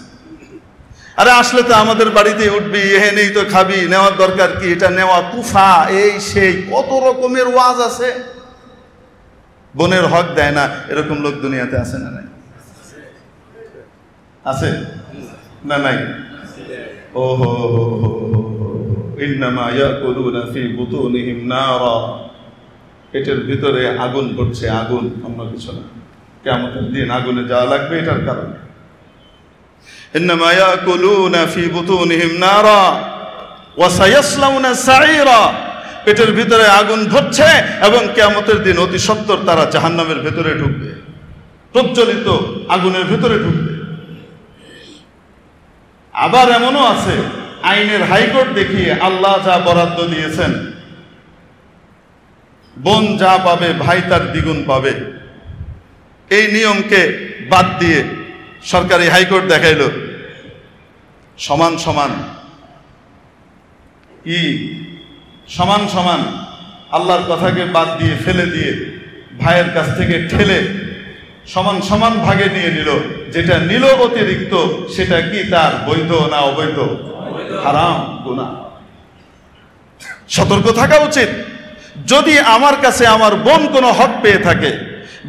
আরে আসলে তো আমাদের বাড়িতে উঠবি, নেই তো খাবি, নেওয়ার দরকার কি, এটা নেওয়া কুফা, এই সেই কত রকমের ওয়াজ আছে। বোনের হক দেয় না, এরকম লোক দুনিয়াতে আছে না নাই? আছে না নাই? ওহো ইন্নামা ইয়াকুলুনা ফি বুতুনিহিম নারা, পেটের ভিতরে আগুন পড়ছে, আগুন, অন্য কিছু না। কিয়ামতের দিন আগুনে যাওয়া লাগবে এটার কারণে। ইন্নামা ইয়াকুলুনা ফি বুতুনিহিম নারা ওয়া সায়াসলাউনা সাঈরা, পেটের ভিতরে আগুন ধরছে এবং কিয়ামতের দিন অতি সত্বর তারা জাহান্নামের ভিতরে ঢুকবে, প্রজ্বলিত আগুনের ভিতরে ঢুকবে। আবার এমনও আছে আইনের হাইকোর্ট দেখিয়ে আল্লাহ যা বরাদ্দ দিয়েছেন, বোন যা পাবে ভাই তার দ্বিগুণ পাবে, এই নিয়মকে বাদ দিয়ে সরকারি হাইকোর্ট দেখাইল সমান সমান, সমান সমান আল্লাহর কথাকে বাদ দিয়ে ফেলে দিয়ে ভাইয়ের কাছ থেকে ঠেলে সমান সমান ভাগে নিয়ে নিল। যেটা নিল অতিরিক্ত সেটা কি তার বৈধ না অবৈধ? হারাম, গুনাহ। সতর্ক থাকা উচিত। যদি আমার কাছে আমার বোন কোনো হক পেয়ে থাকে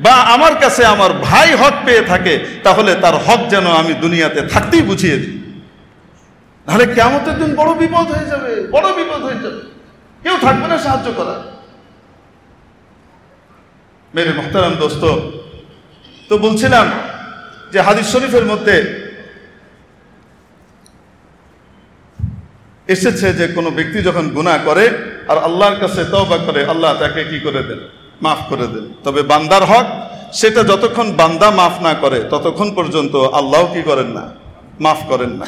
বা আমার কাছে আমার ভাই হক পেয়ে থাকে, তাহলে তার হক যেন আমি দুনিয়াতে থাকতেই বুঝিয়ে দিই, নাহলে কিয়ামতের দিন বড় বিপদ হয়ে যাবে, বড় বিপদ হয়ে যাবে, কেউ থাকবে না সাহায্য করার। মেরে মুহতারাম দোস্ত, তো বলছিলাম যে হাদিস শরীফের মধ্যে এসেছে যে কোনো ব্যক্তি যখন গুনাহ করে আর আল্লাহর কাছে তওবা করে, আল্লাহ তাকে কি করে দেন? মাফ করে দেন। তবে বান্দার হক, সেটা যতক্ষণ বান্দা মাফ না করে ততক্ষণ পর্যন্ত আল্লাহ কি করেন না? মাফ করেন না।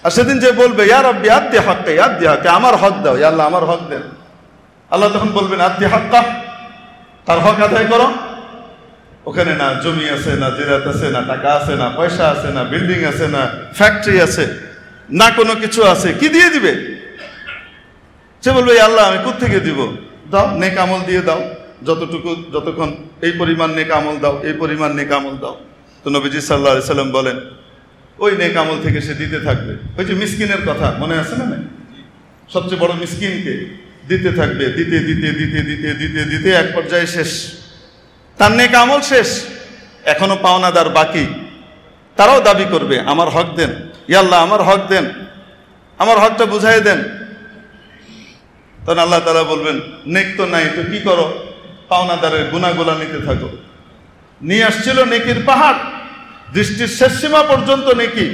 আর সেদিন যে বলবে ইয়া রাব্বি আদ্দি হাক্কা, ইয়া আদ্দি হাক্কা, আমার হক দাও, ইয়া আল্লাহ আমার হক দেন, আল্লাহ তখন বলবেন আদ্দি হাক্কা, তার হক আদায় করো। ওখানে না জমি আছে, না জিরাত আছে, না টাকা আছে, না পয়সা আছে, না বিল্ডিং আছে, না ফ্যাক্টরি আছে, না কোনো কিছু আছে, কি দিয়ে দিবে? সে বলবে আল্লাহ আমি কোত্থেকে দিব? দাও, নেক আমল দিয়ে দাও, যতটুকু, যতক্ষণ এই পরিমাণ নেক আমল দাও, এই পরিমাণ নেক আমল দাও। তো নবীজি সাল্লাল্লাহু আলাইহি সাল্লাম বলেন ওই নেক আমল থেকে সে দিতে থাকবে। ওই যে মিসকিনের কথা মনে আছে না? সবচেয়ে বড় মিসকিনকে দিতে থাকবে, দিতে দিতে দিতে দিতে দিতে দিতে এক পর্যায়ে শেষ, তার নেক আমল শেষ, এখনো পাওনাদার বাকি। তারাও দাবি করবে আমার হক দেন, ইয়া আল্লাহ আমার হক দেন, আমার হকটা বুঝাই দেন। তখন আল্লাহ তাআলা বলবেন নেক তো নাই, তো কি করো? পাওনাদারের গুনাহগুলা নিতে থাকো। নিয়ে আসছিল নেকির পাহাড়, দৃষ্টির শেষ সীমা পর্যন্ত নেকি,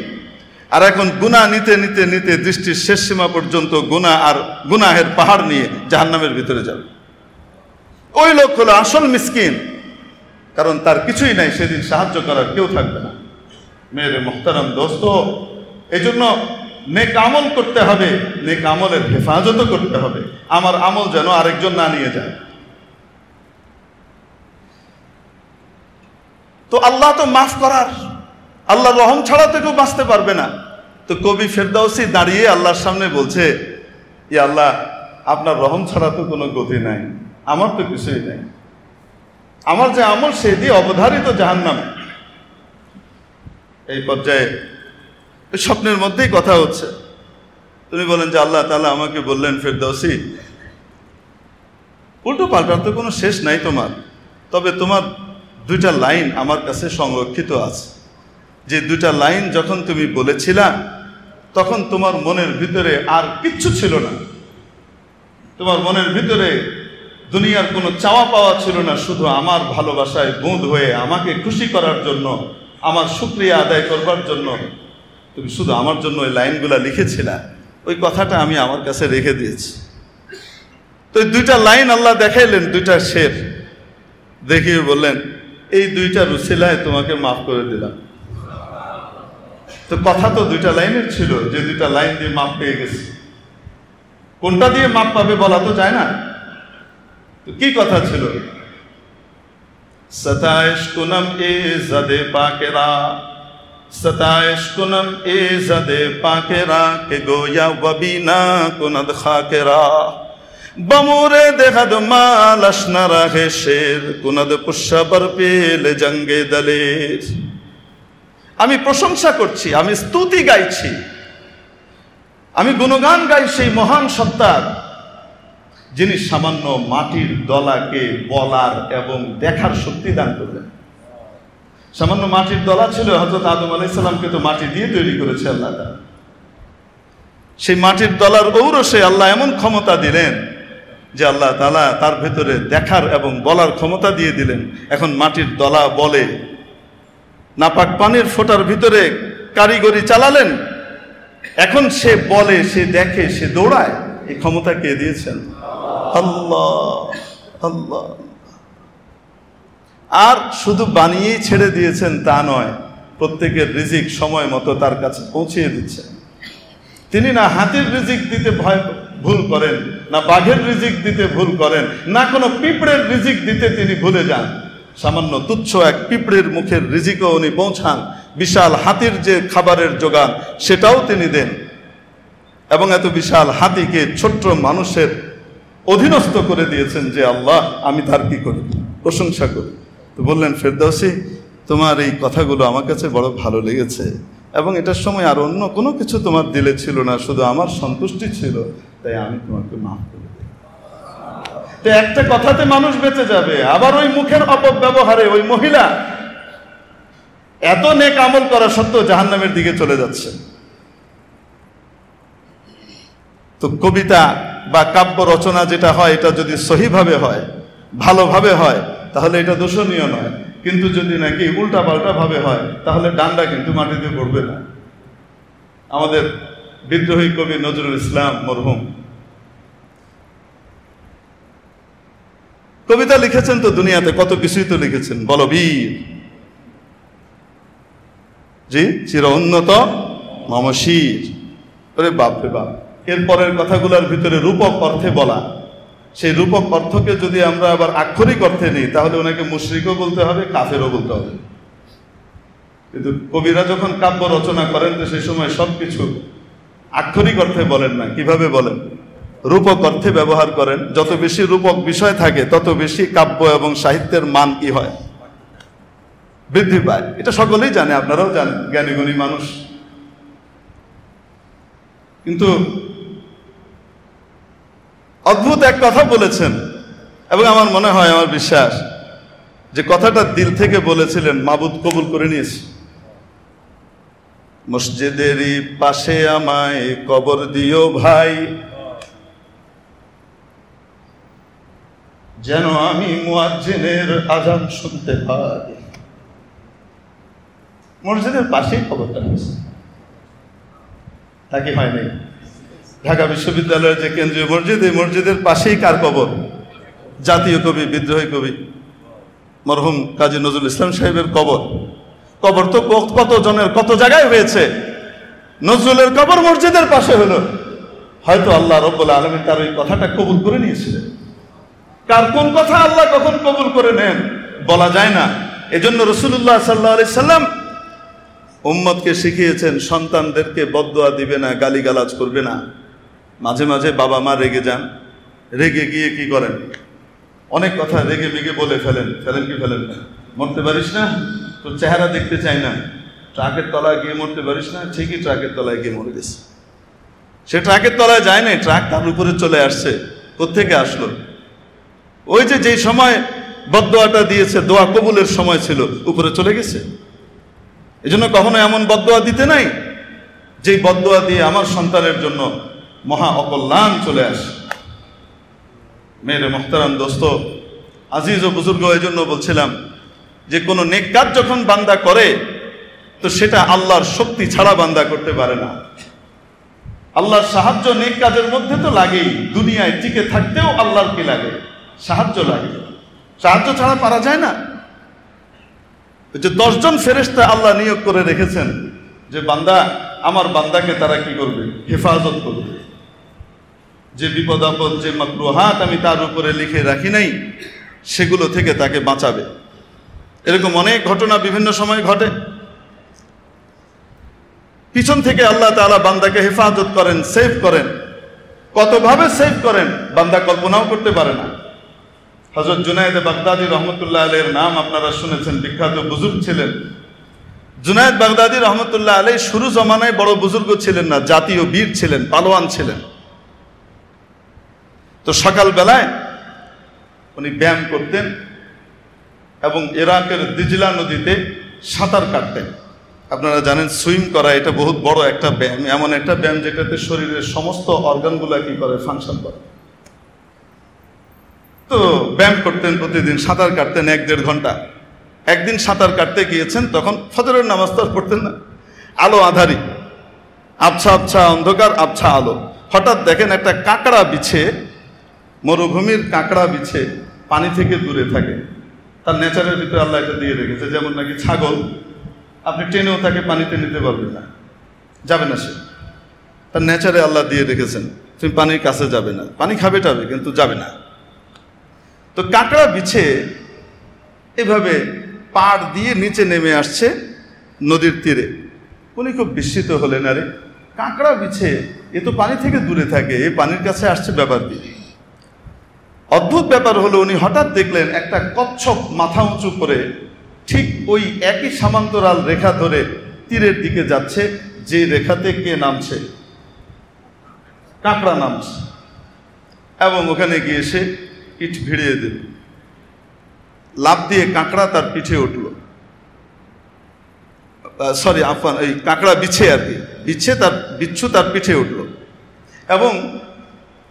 আর এখন গুনাহ নিতে নিতে নিতে দৃষ্টির শেষ সীমা পর্যন্ত গুনাহ আর গুনাহের পাহাড় নিয়ে জাহান্নামের ভিতরে যাবে। ওই লোক হলো আসল মিসকিন, কারণ তার কিছুই নাই, সেদিন সাহায্য করার কেউ থাকবে না। মেরে মুহতারাম দোস্ত, এই জন্য নেক আমল করতে হবে, নেক আমলের হেফাজতও করতে হবে। আমার আমল যেন আরেকজন না নিয়ে যায়। তো আল্লাহ তো মাফ করার, আল্লাহ রহম ছাড়া তো কেউ বাঁচতে পারবে না। তো কবি ফেরদাউসি দাঁড়িয়ে আল্লাহর সামনে বলছে ইয়া আল্লাহ আপনার রহম ছাড়া তো কোনো গতি নাই, আমার তো কিছুই নাই, আমার যে আমল সে দিয়ে অবধারিত জাহান্নাম। এই পর্যায়ে স্বপ্নের মধ্যেই কথা হচ্ছে। তুমি বলেন যে আল্লাহ তাআলা আমাকে বললেন ফেরদাউসি উল্টো পাল্টার তো কোনো শেষ নাই তোমার, তবে তোমার দুইটা লাইন আমার কাছে সংরক্ষিত আছে। যে দুইটা লাইন যখন তুমি বলেছিলা তখন তোমার মনের ভিতরে আর কিচ্ছু ছিল না, তোমার মনের ভিতরে দুনিয়ার কোনো চাওয়া পাওয়া ছিল না, শুধু আমার ভালোবাসায় বুঁদ হয়ে আমাকে খুশি করার জন্য, আমার শুকরিয়া আদায় করবার জন্য তুমি শুধু আমার জন্য ওই লাইনগুলা লিখেছিলা। ওই কথাটা আমি আমার কাছে রেখে দিয়েছি। তো এই দুইটা লাইন আল্লাহ দেখাইলেন, দুইটা শের দেখিয়ে বললেন এই দুইটা রুসিলায় তোমাকে মাফ করে দিলাম। তো কথা তো দুইটা লাইনের ছিল, যে দুইটা লাইন দিয়ে মাপ পেয়ে গেছে। কোনটা দিয়ে মাপ পাবে বলা তো যায় না। তো কি কথা ছিল? सताइश कुनम ए जदे पाकेरा, सताइश कुनम ए जदे पाकेरा के गोया वबीना कुनद खाकेरा बमूरे देखद मालश न रहे शेर कुनद पुष्य बरपेले जंगे दलेर। আমি প্রশংসা করছি, আমি স্তুতি গাইছি, আমি গুণগান গাই সেই মহান সত্তার, যিনি সামান্য মাটির দলাকে বলার এবং দেখার শক্তি দান করলেন। সামান্য মাটির দলা ছিল, হযরত আদম আলাইহিস সালামকে তো মাটি দিয়ে তৈরি করেছে আল্লাহ তাআলা। সেই মাটির দলার ঔরসে আল্লাহ এমন ক্ষমতা দিলেন যে আল্লাহ তাআলা তার ভেতরে দেখার এবং বলার ক্ষমতা দিয়ে দিলেন। এখন মাটির দলা বলে, নাপাক পানির ফোঁটার ভিতরে কারিগরি চালালেন, এখন সে বলে, সে দেখে, সে দৌড়ায়। এই ক্ষমতা কে দিয়েছেন? আল্লাহ। আল্লাহ। আর শুধু বানিয়েই ছেড়ে দিয়েছেন তা নয়, প্রত্যেকের রিজিক সময় মতো তার কাছে পৌঁছিয়ে দিচ্ছেন। তিনি না হাতির রিজিক দিতে ভুল করেন, না বাঘের রিজিক দিতে ভুল করেন, না কোনো পিঁপড়ের রিজিক দিতে তিনি ভুলে যান। সামান্য তুচ্ছ এক পিঁপড়ের মুখের রিজিকও উনি পৌঁছান, বিশাল হাতির যে খাবারের যোগান সেটাও তিনি দেন। এবং এত বিশাল হাতিকে ছোট্ট মানুষের অধীনস্থ করে দিয়েছেন যে আল্লাহ আমি তার কি করি? প্রশংসা করি। তো বললেন, ফেরদাউসী, তোমার এই কথাগুলো আমার কাছে বড় ভালো লেগেছে, এবং এটার সময় আর অন্য কোনো কিছু তোমার দিলে ছিল না, শুধু আমার সন্তুষ্টি ছিল, তাই আমি তোমাকে মাফ করে দিই। তো একটা কথাতে মানুষ বেঁচে যাবে। আবার ওই মুখের অপব্যবহারে ওই মহিলা এত নেক আমল করা সত্ত্বেও জাহান্নামের দিকে চলে যাচ্ছে। তো কবিতা বা কাব্য রচনা যেটা হয়, এটা যদি সহিভাবে হয়, ভালোভাবে হয়, তাহলে এটা দোষণীয় নয়। কিন্তু যদি নাকি উল্টা পাল্টা ভাবে হয়, তাহলে ডান্ডা কিন্তু মাটিতে পড়বে না। আমাদের বিদ্রোহী কবি নজরুল ইসলাম মরহুম কবিতা লিখেছেন, তো দুনিয়াতে কত কিছুই তো লিখেছেন। বলবীর, জি, চির উন্নত মমশির। ওরে বাপ রে বাপ। এরপরের কথাগুলোর ভিতরে রূপক অর্থে বলা, সেই রূপক অর্থকে যদি আমরা আবার আক্ষরিক অর্থে নিই, তাহলে ওনাকে মুশরিকও বলতে হবে, কাফেরও বলতে হবে। কিন্তু কবিরা যখন কাব্য রচনা করেন, তো সেই সময় সবকিছু আক্ষরিক অর্থে বলেন না। কিভাবে বলেন? রূপক অর্থে ব্যবহার করেন। যত বেশি রূপক বিষয় থাকে, তত বেশি কাব্য এবং সাহিত্যের মান কি হয়? বৃদ্ধি পায়। এটা সকলেই জানে, আপনারাও জানেন, জ্ঞানীগুণী মানুষ। কিন্তু অদ্ভুত এক কথা বলেছেন, এবং আমার মনে হয়, আমার বিশ্বাস যে কথাটা দিল থেকে বলেছিলেন, মাবুদ কবুল করে নিয়েছে। মসজিদেরই পাশে আমায় কবর দিও ভাই, যেন আমি মুয়াজ্জিনের আযান শুনতে পাই। মসজিদের পাশেই কবরটা আছে, তা কি হয়নি? ঢাকা বিশ্ববিদ্যালয়ের যে কেন্দ্রীয় মসজিদ, এই মসজিদের পাশেই কার কবর? জাতীয় কবি, বিদ্রোহী কবি মরহুম কাজী নজরুল ইসলাম সাহেবের কবর। কবর তো কত জনের কত জায়গায় হয়েছে, নজরুলের কবর মসজিদের পাশে হলো। হয়তো আল্লাহ রাব্বুল আলামিন তার ওই কথাটা কবুল করে নিয়েছিলেন। কার কোন কথা আল্লাহ কখন কবুল করে নেন বলা যায় না। এজন্য রাসূলুল্লাহ সাল্লাল্লাহু আলাইহি সাল্লাম উম্মতকে শিখিয়েছেন, সন্তানদেরকে বদদুয়া দিবে না, গালিগালাজ করবে না। মাঝে মাঝে বাবা মা রেগে যান, রেগে গিয়ে কি করেন? অনেক কথা রেগে মেগে বলে ফেলেন। কি ফেলেন? মরতে পারিস না, তোর চেহারা দেখতে চাই না। ট্রাকের তলায় গিয়ে মরতে পারিস না, ঠিকই ট্রাকের তলায় গিয়ে মরে গেছে। সে ট্রাকের তলায় যায় নাই, ট্রাক তার উপরে চলে আসছে। কোত্থেকে আসলো? ওই যে যেই সময় বদদুয়াটা দিয়েছে, দোয়া কবুলের সময় ছিল, উপরে চলে গেছে। এজন্য কখনো এমন বদদুয়া দিতে নাই যেই বদদুয়া দিয়ে আমার সন্তানের জন্য মহা অকল্যাণ চলে আসে। মেরে মুহতারাম দোস্ত, আজিজ ও বুজুর্গ, এই জন্য বলছিলাম যে কোনো নেক কাজ যখন বান্দা করে, তো সেটা আল্লাহর শক্তি ছাড়া বান্দা করতে পারে না। আল্লাহর সাহায্য নেক কাজের মধ্যে তো লাগেই। দুনিয়ায় টিকে থাকতেও আল্লাহর কি লাগে? সাহায্য লাগে। সাহায্য ছাড়া পারা যায় না। যে 10 জন ফেরেশতা আল্লাহ নিয়োগ করে রেখেছেন, যে বান্দা, আমার বান্দাকে তারা কি করবে? হেফাজত করবে। যে বিপদ আপদ, যে মাকরুহাত আমি তার উপরে লিখে রাখি নাই, সেগুলো থেকে তাকে বাঁচাবে। এরকম অনেক ঘটনা বিভিন্ন সময় ঘটে। পিছন থেকে আল্লাহ তাআলা বান্দাকে হেফাজত করেন, সেভ করেন। কতভাবে সেভ করেন বান্দা কল্পনাও করতে পারে না। হযরত জুনায়েদ বাগদাদী রহমতুল্লাহ আলাইহির নাম আপনারা শুনেছেন, বিখ্যাত বুজুর্গ ছিলেন। জুনায়েদ বাগদাদী রহমতুল্লাহ আলাইহি শুরু জমানায় বড় বুজুর্গ ছিলেন না, জাতীয় বীর ছিলেন, পালোয়ান ছিলেন। তো সকালবেলায় উনি ব্যায়াম করতেন এবং ইরাকের দিজলা নদীতে সাঁতার কাটতেন। আপনারা জানেন সুইম করা এটা বহুত বড় একটা ব্যায়াম, এমন একটা ব্যায়াম যেটাতে শরীরের সমস্ত অর্গানগুলো কি করে, ফাংশন করে। তো ব্যায়াম করতেন প্রতিদিন, সাঁতার কাটতেন 1-1.5 ঘন্টা। একদিন সাঁতার কাটতে গিয়েছেন, তখন ফজরের নামাজ তো পড়তেন না, আলো আধারি, আবছা আবছা অন্ধকার, আবছা আলো। হঠাৎ দেখেন একটা কাঁকড়া বিছে, মরুভূমির কাঁকড়া বিছে পানি থেকে দূরে থাকে। তার নেচারের ভিতরে আল্লাহ এটা দিয়ে রেখেছে। যেমন নাকি ছাগল, আপনি টেনেও তাকে পানিতে নিতে পারবেন না, যাবে না সে, তার নেচারে আল্লাহ দিয়ে রেখেছেন। তুমি পানির কাছে যাবে না, পানি খাবে টাবে কিন্তু যাবে না। তো কাঁকড়া বিছে এভাবে পাড় দিয়ে নিচে নেমে আসছে নদীর তীরে। উনি খুব বিস্মিত হলেন, আরে কাঁকড়া বিছে, এ তো পানি থেকে দূরে থাকে, এ পানির কাছে আসছে ব্যাপার কি? অদ্ভুত ব্যাপার হলো, উনি হঠাৎ দেখলেন একটা কচ্ছপ মাথা উঁচু করে ঠিক ওই একই সমান্তরাল রেখা ধরে তীরের দিকে যাচ্ছে, যে রেখাতে কে নামছে? কাঁকড়া নামছে। এবং ওখানে গিয়ে সে পিঠ ভিড়িয়ে দিল, লাফ দিয়ে কাঁকড়া তার পিঠে উঠল। সরি আফান, এই কাঁকড়া বিছে আর কি, বিচ্ছু তার পিঠে উঠল। এবং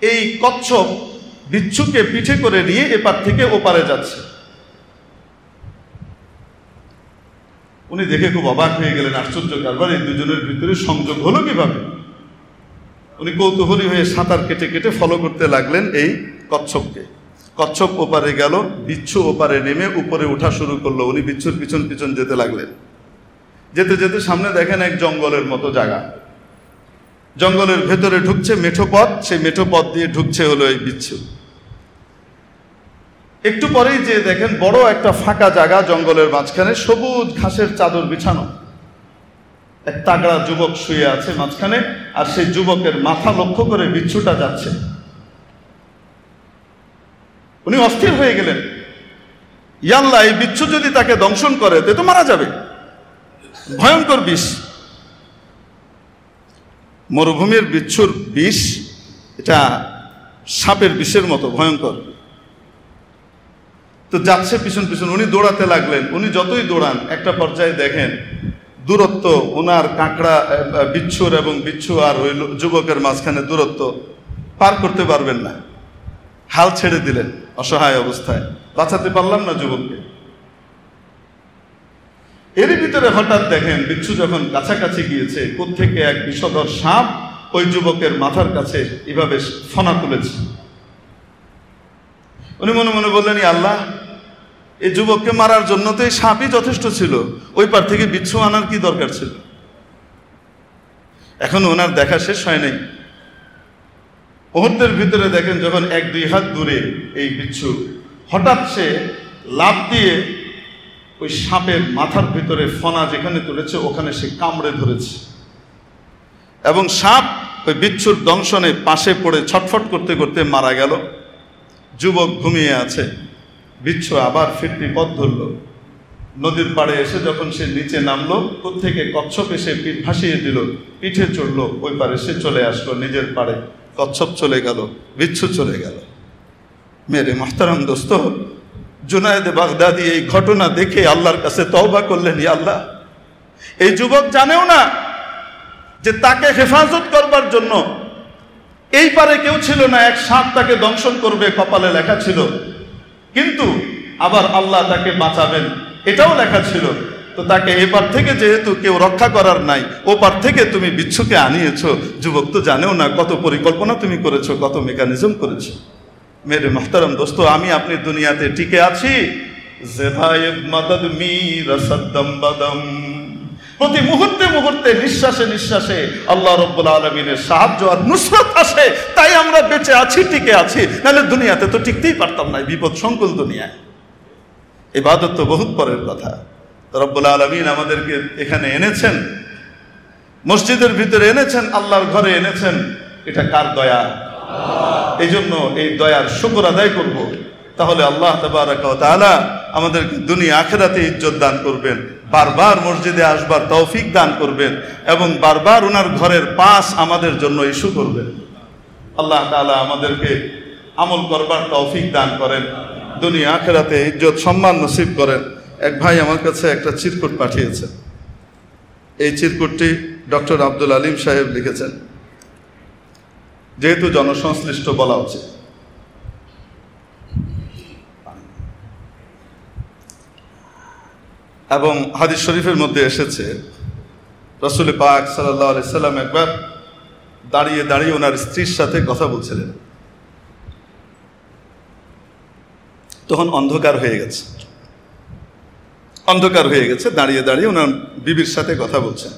এই কচ্ছপ বিচ্ছুকে পিঠে করে নিয়ে এপার থেকে ওপারে যাচ্ছে। উনি দেখে খুব অবাক হয়ে গেলেন, আশ্চর্য কারবার, এই দুজনের ভিতরে সংযোগ হলো কিভাবে? উনি কৌতূহলী হয়ে সাঁতার কেটে কেটে ফলো করতে লাগলেন এই কচ্ছপকে। কচ্ছপ ওপারে গেল, বিচ্ছু ওপারে নেমে উপরে ওঠা শুরু করলো। উনি বিচ্ছুর পিছন পিছন যেতে লাগলেন। যেতে যেতে সামনে দেখেন এক জঙ্গলের মতো জায়গা, জঙ্গলের ভেতরে ঢুকছে মেঠো পথ, সেই মেঠো পথ দিয়ে ঢুকছে হলো এই বিচ্ছু। একটু পরেই যে দেখেন বড় একটা ফাঁকা জায়গা, জঙ্গলের মাঝখানে সবুজ ঘাসের চাদর বিছানো, এক তাগড়া যুবক শুয়ে আছে মাঝখানে, আর সেই যুবকের মাথা লক্ষ্য করে বিচ্ছুটা যাচ্ছে। উনি অস্থির হয়ে গেলেন, ইয়াল্লাহ, এই বিচ্ছু যদি তাকে দংশন করে তে তো মারা যাবে, ভয়ঙ্কর বিষ। মরুভূমির বিচ্ছুর বিষ এটা সাপের বিষের মতো ভয়ঙ্কর। তো যাচ্ছে পিছন পিছন, উনি দৌড়াতে লাগলেন। উনি যতই দৌড়ান, একটা পর্যায়ে দেখেন দূরত্ব ওনার কাঁকড়া বিচ্ছুর এবং বিচ্ছু আর ওই যুবকের মাঝখানে দূরত্ব পার করতে পারবেন না। হাল ছেড়ে দিলেন অসহায় অবস্থায়, বাঁচাতে পারলাম না যুবককে। এরই ভিতরে হঠাৎ দেখেন বিচ্ছু যখন কাছাকাছি গিয়েছে, কোত্থেকে এক বিষধর সাপ ওই যুবকের মাথার কাছে এভাবে ফনা তুলেছে। উনি মনে মনে বললেন, আল্লাহ, এই যুবককে মারার জন্য তো এই সাপই যথেষ্ট ছিল, ওই পার থেকে বিচ্ছু আনার কি দরকার ছিল? এখন ওনার দেখা শেষ হয় নাই। মুহূর্তের ভিতরে দেখেন যখন 1-2 হাত দূরে এই বিচ্ছু, হঠাৎ সে লাফ দিয়ে ওই সাপের মাথার ভিতরে ফনা যেখানে তুলেছে ওখানে সে কামড়ে ধরেছে, এবং সাপ ওই বিচ্ছুর দংশনে পাশে পড়ে ছটফট করতে করতে মারা গেল। যুবক ঘুমিয়ে আছে। বিচ্ছু আবার ফিরতি পথ ধরল। নদীর পাড়ে এসে যখন সে নিচে নামলো, কোত্থেকে কচ্ছপ এসে পিঠ ভাসিয়ে দিল, পিঠে চড়লো, ওই পারে সে চলে আসলো নিজের পাড়ে। কচ্ছপ চলে গেল, বিচ্ছু চলে গেল। মেরে মোহতারাম দোস্ত, জুনায়েদ বাগদাদী এই ঘটনা দেখে আল্লাহর কাছে তওবা করলেন, ইয়া আল্লাহ, এই যুবক জানেও না যে তাকে হেফাজত করবার জন্য এই পারে কেউ ছিল না, এক সাপ তাকে দংশন করবে কপালে লেখা ছিল, কিন্তু আবার আল্লাহ তাকে বাঁচাবেন এটাও লেখা ছিল। তো তাকে এপার থেকে যেহেতু কেউ রক্ষা করার নাই, ও পার থেকে তুমি বিচ্ছুকে আনিয়েছো। যুবক তো জানেও না কত পরিকল্পনা তুমি করেছো, কত মেকানিজম করেছো। মেরে মোহতারাম দোস্ত, আমি আপনি দুনিয়াতে টিকে আছি, জেহায়েব মাদাদ মীর সাদ্দাম বাদাম, প্রতি মুহূর্তে মুহূর্তে নিঃশ্বাসে নিঃশ্বাসে আল্লাহ রাব্বুল আলামিনের সাহায্য আর নুসরত আসে, তাই আমরা বেঁচে আছি, টিকে আছি। নাহলে দুনিয়াতে তো টিকতেই পারতাম না, বিপদ সংকুল দুনিয়ায়। ইবাদত তো বহুত পরের কথা। রব্বুল আলামিন আমাদেরকে এখানে এনেছেন, মসজিদের ভিতরে এনেছেন, আল্লাহর ঘরে এনেছেন, এটা কার দয়া? এই জন্য এই দয়ার শুকর আদায় করব, তাহলে আল্লাহ তাবারাকা ওয়া তাআলা আমাদেরকে দুনিয়া আখিরাতে ইজ্জত দান করবেন, বারবার মসজিদে আসবার তৌফিক দান করবেন, এবং বারবার ওনার ঘরের পাশ আমাদের জন্য ইস্যু করবেন। আল্লাহ তাআলা আমাদেরকে আমল করবার তৌফিক দান করেন, দুনিয়া আখিরাতে ইজ্জত সম্মান নসিব করেন। এক ভাই আমার কাছে একটা চিরকুট পাঠিয়েছেন। এই চিরকুটটি ডক্টর আব্দুল আলিম সাহেব লিখেছেন, যেহেতু জনসংশ্লিষ্ট বলা উচিত। এবং হাদিস শরীফের মধ্যে এসেছে, রাসূল পাক সাল্লাল্লাহু আলাইহি সাল্লাম একবার দাঁড়িয়ে দাঁড়িয়ে ওনার স্ত্রীর সাথে কথা বলছিলেন। তখন অন্ধকার হয়ে গেছে, দাঁড়িয়ে দাঁড়িয়ে ওনার বিবির সাথে কথা বলছেন।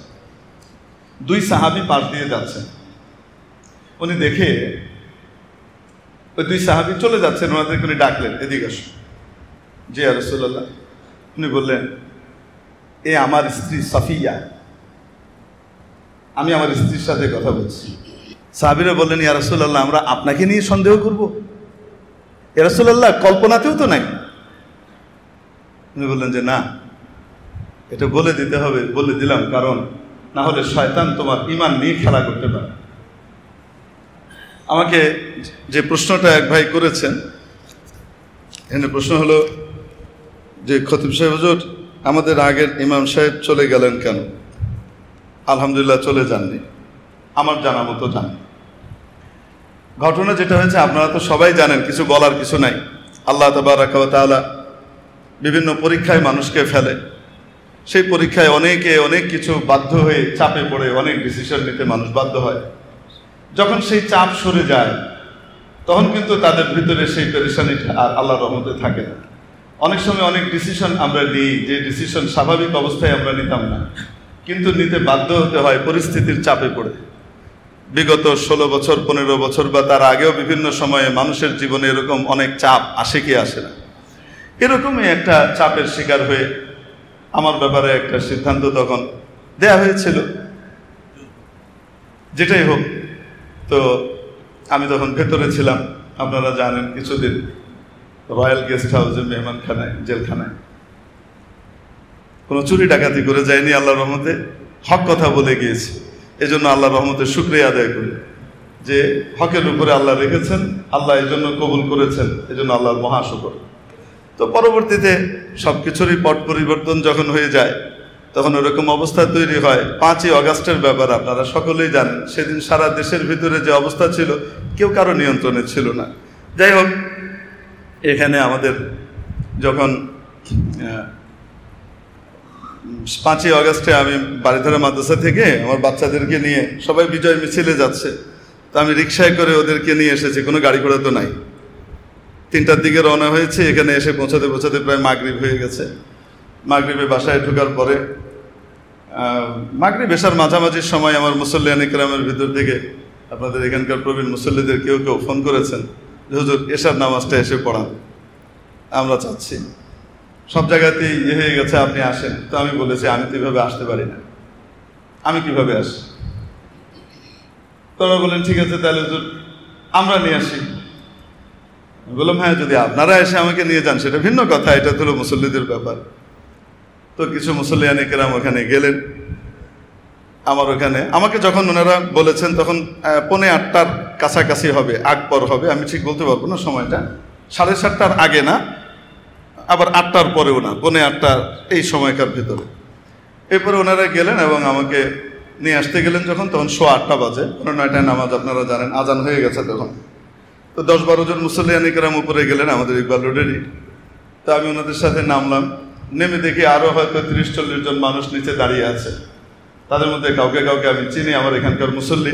দুই সাহাবী পাশ দিয়ে যাচ্ছেন, উনি দেখে ওই দুই সাহাবী চলে যাচ্ছেন, ওনাদেরকে উনি ডাকলেন, এদিকে আসুন। জি ইয়া রাসূলুল্লাহ। উনি বললেন, এ আমার স্ত্রী সাফিয়া, আমি আমার স্ত্রীর সাথে কথা বলছি। সাহাবীরা বললেন, ইয়া রাসূলুল্লাহ, আমরা আপনাকে নিয়ে সন্দেহ করব? ইয়া রাসূলুল্লাহ, কল্পনাতেও তো নাই। উনি বললেন যে না, এটা বলে দিতে হবে। বলে দিলাম, কারণ না হলে শয়তান তোমার ঈমান নিয়ে খেলা করতে পারে। আমাকে যে প্রশ্নটা এক ভাই করেছেন, এখানে প্রশ্ন হলো যে খতিব সাহেব হুজুর, আমাদের আগের ইমাম সাহেব চলে গেলেন কেন? আলহামদুলিল্লাহ, চলে যাননি, আমার জানা মতো যাননি। ঘটনা যেটা হয়েছে আপনারা তো সবাই জানেন, কিছু বলার কিছু নাই। আল্লাহ তাবারাকা ওয়া তাআলা বিভিন্ন পরীক্ষায় মানুষকে ফেলে, সেই পরীক্ষায় অনেকে অনেক কিছু বাধ্য হয়ে চাপে পড়ে অনেক ডিসিশন নিতে মানুষ বাধ্য হয়। যখন সেই চাপ সরে যায়, তখন কিন্তু তাদের ভিতরে সেই পেরেশানিটা আর আল্লাহর রহমতে থাকে না। অনেক সময় অনেক ডিসিশন আমরা নিই, যে ডিসিশন স্বাভাবিক অবস্থায় আমরা নিতাম না, কিন্তু নিতে বাধ্য হতে হয় পরিস্থিতির চাপে পড়ে। বিগত 16 বছর 15 বছর বা তার আগেও বিভিন্ন সময়ে মানুষের জীবনে এরকম অনেক চাপ আসে কি আসে না, এরকমই একটা চাপের শিকার হয়ে আমার ব্যাপারে একটা সিদ্ধান্ত তখন দেয়া হয়েছিল। যেটাই হোক, তো আমি তখন ভেতরে ছিলাম, আপনারা জানেন, কিছুদিন রয়্যাল গেস্ট হাউসে, মেহমানখানায়, জেলখানায়। কোনো চুরি ডাকাতি করে যায়নি, আল্লাহর রহমতে হক কথা বলে গিয়েছি। এই জন্য আল্লাহর রহমতের শুকরিয়া আদায় করি যে হকের উপরে আল্লাহ রেখেছেন, আল্লাহ এই জন্য কবুল করেছেন, এই জন্য আল্লাহর মহাশুকর। তো পরবর্তীতে সব কিছুরই পট পরিবর্তন যখন হয়ে যায়, তখন ওরকম অবস্থা তৈরি হয়। 5ই আগস্টের ব্যাপার আপনারা সকলেই জানেন। সেদিন সারা দেশের ভিতরে যে অবস্থা ছিল, কেউ কারো নিয়ন্ত্রণে ছিল না। যাই হোক, এখানে আমাদের যখন 5ই আগস্টে আমি বাড়িধারা মাদ্রাসা থেকে আমার বাচ্চাদেরকে নিয়ে সবাই বিজয় মিছিলে যাচ্ছে, তো আমি রিক্সায় করে ওদেরকে নিয়ে এসেছি, কোনো গাড়ি ঘোড়া তো নাই। 3টার দিকে রওনা হয়েছে, এখানে এসে পৌঁছাতে পৌঁছাতে প্রায় মাগরিব হয়ে গেছে। মাগরিবে বাসায় ঢোকার পরে মাগরিব এশার মাঝামাঝির সময় আমার মুসল্লিয়ান ইকরামের ভিতর থেকে আপনাদের এখানকার প্রবীণ মুসল্লিদের কেউ কেউ ফোন করেছেন যে হুজুর এশার নামাজটা এসে পড়ান, আমরা চাচ্ছি। সব জায়গাতেই হয়ে গেছে, আপনি আসেন। তো আমি বলেছি, আমি তো এভাবে আসতে পারি না, আমি কিভাবে আসি? তোরা বলেন ঠিক আছে, তাহলে হুজুর আমরা নিয়ে আসি। বললাম হ্যাঁ, যদি আপনারা এসে আমাকে নিয়ে যান সেটা ভিন্ন কথা, এটা হলো মুসল্লিদের ব্যাপার। তো কিছু মুসল্লিয়ান কেরাম ওখানে গেলেন আমার ওখানে। আমাকে যখন ওনারা বলেছেন তখন 7:45 কাছাকাছি হবে, আগ পর হবে, আমি ঠিক বলতে পারবো না সময়টা। 7:30টার আগে না, আবার 8টার পরেও না, 7:45 এই সময়কার ভিতরে। এরপরে ওনারা গেলেন এবং আমাকে নিয়ে আসতে গেলেন যখন, তখন 8:15 বাজে। 9টায় নামাজ আপনারা জানেন, আজান হয়ে গেছে তখন। তো 10-12 জন মুসল্লিয়ান কেরাম উপরে গেলেন আমাদের ইকবাল রোডেরই। তো আমি ওনাদের সাথে নামলাম, নেমে দেখি আরও হয়তো 30-40 জন মানুষ নিচে দাঁড়িয়ে আছে। তাদের মধ্যে কাউকে কাউকে আমি চিনি, আমার এখানকার মুসল্লি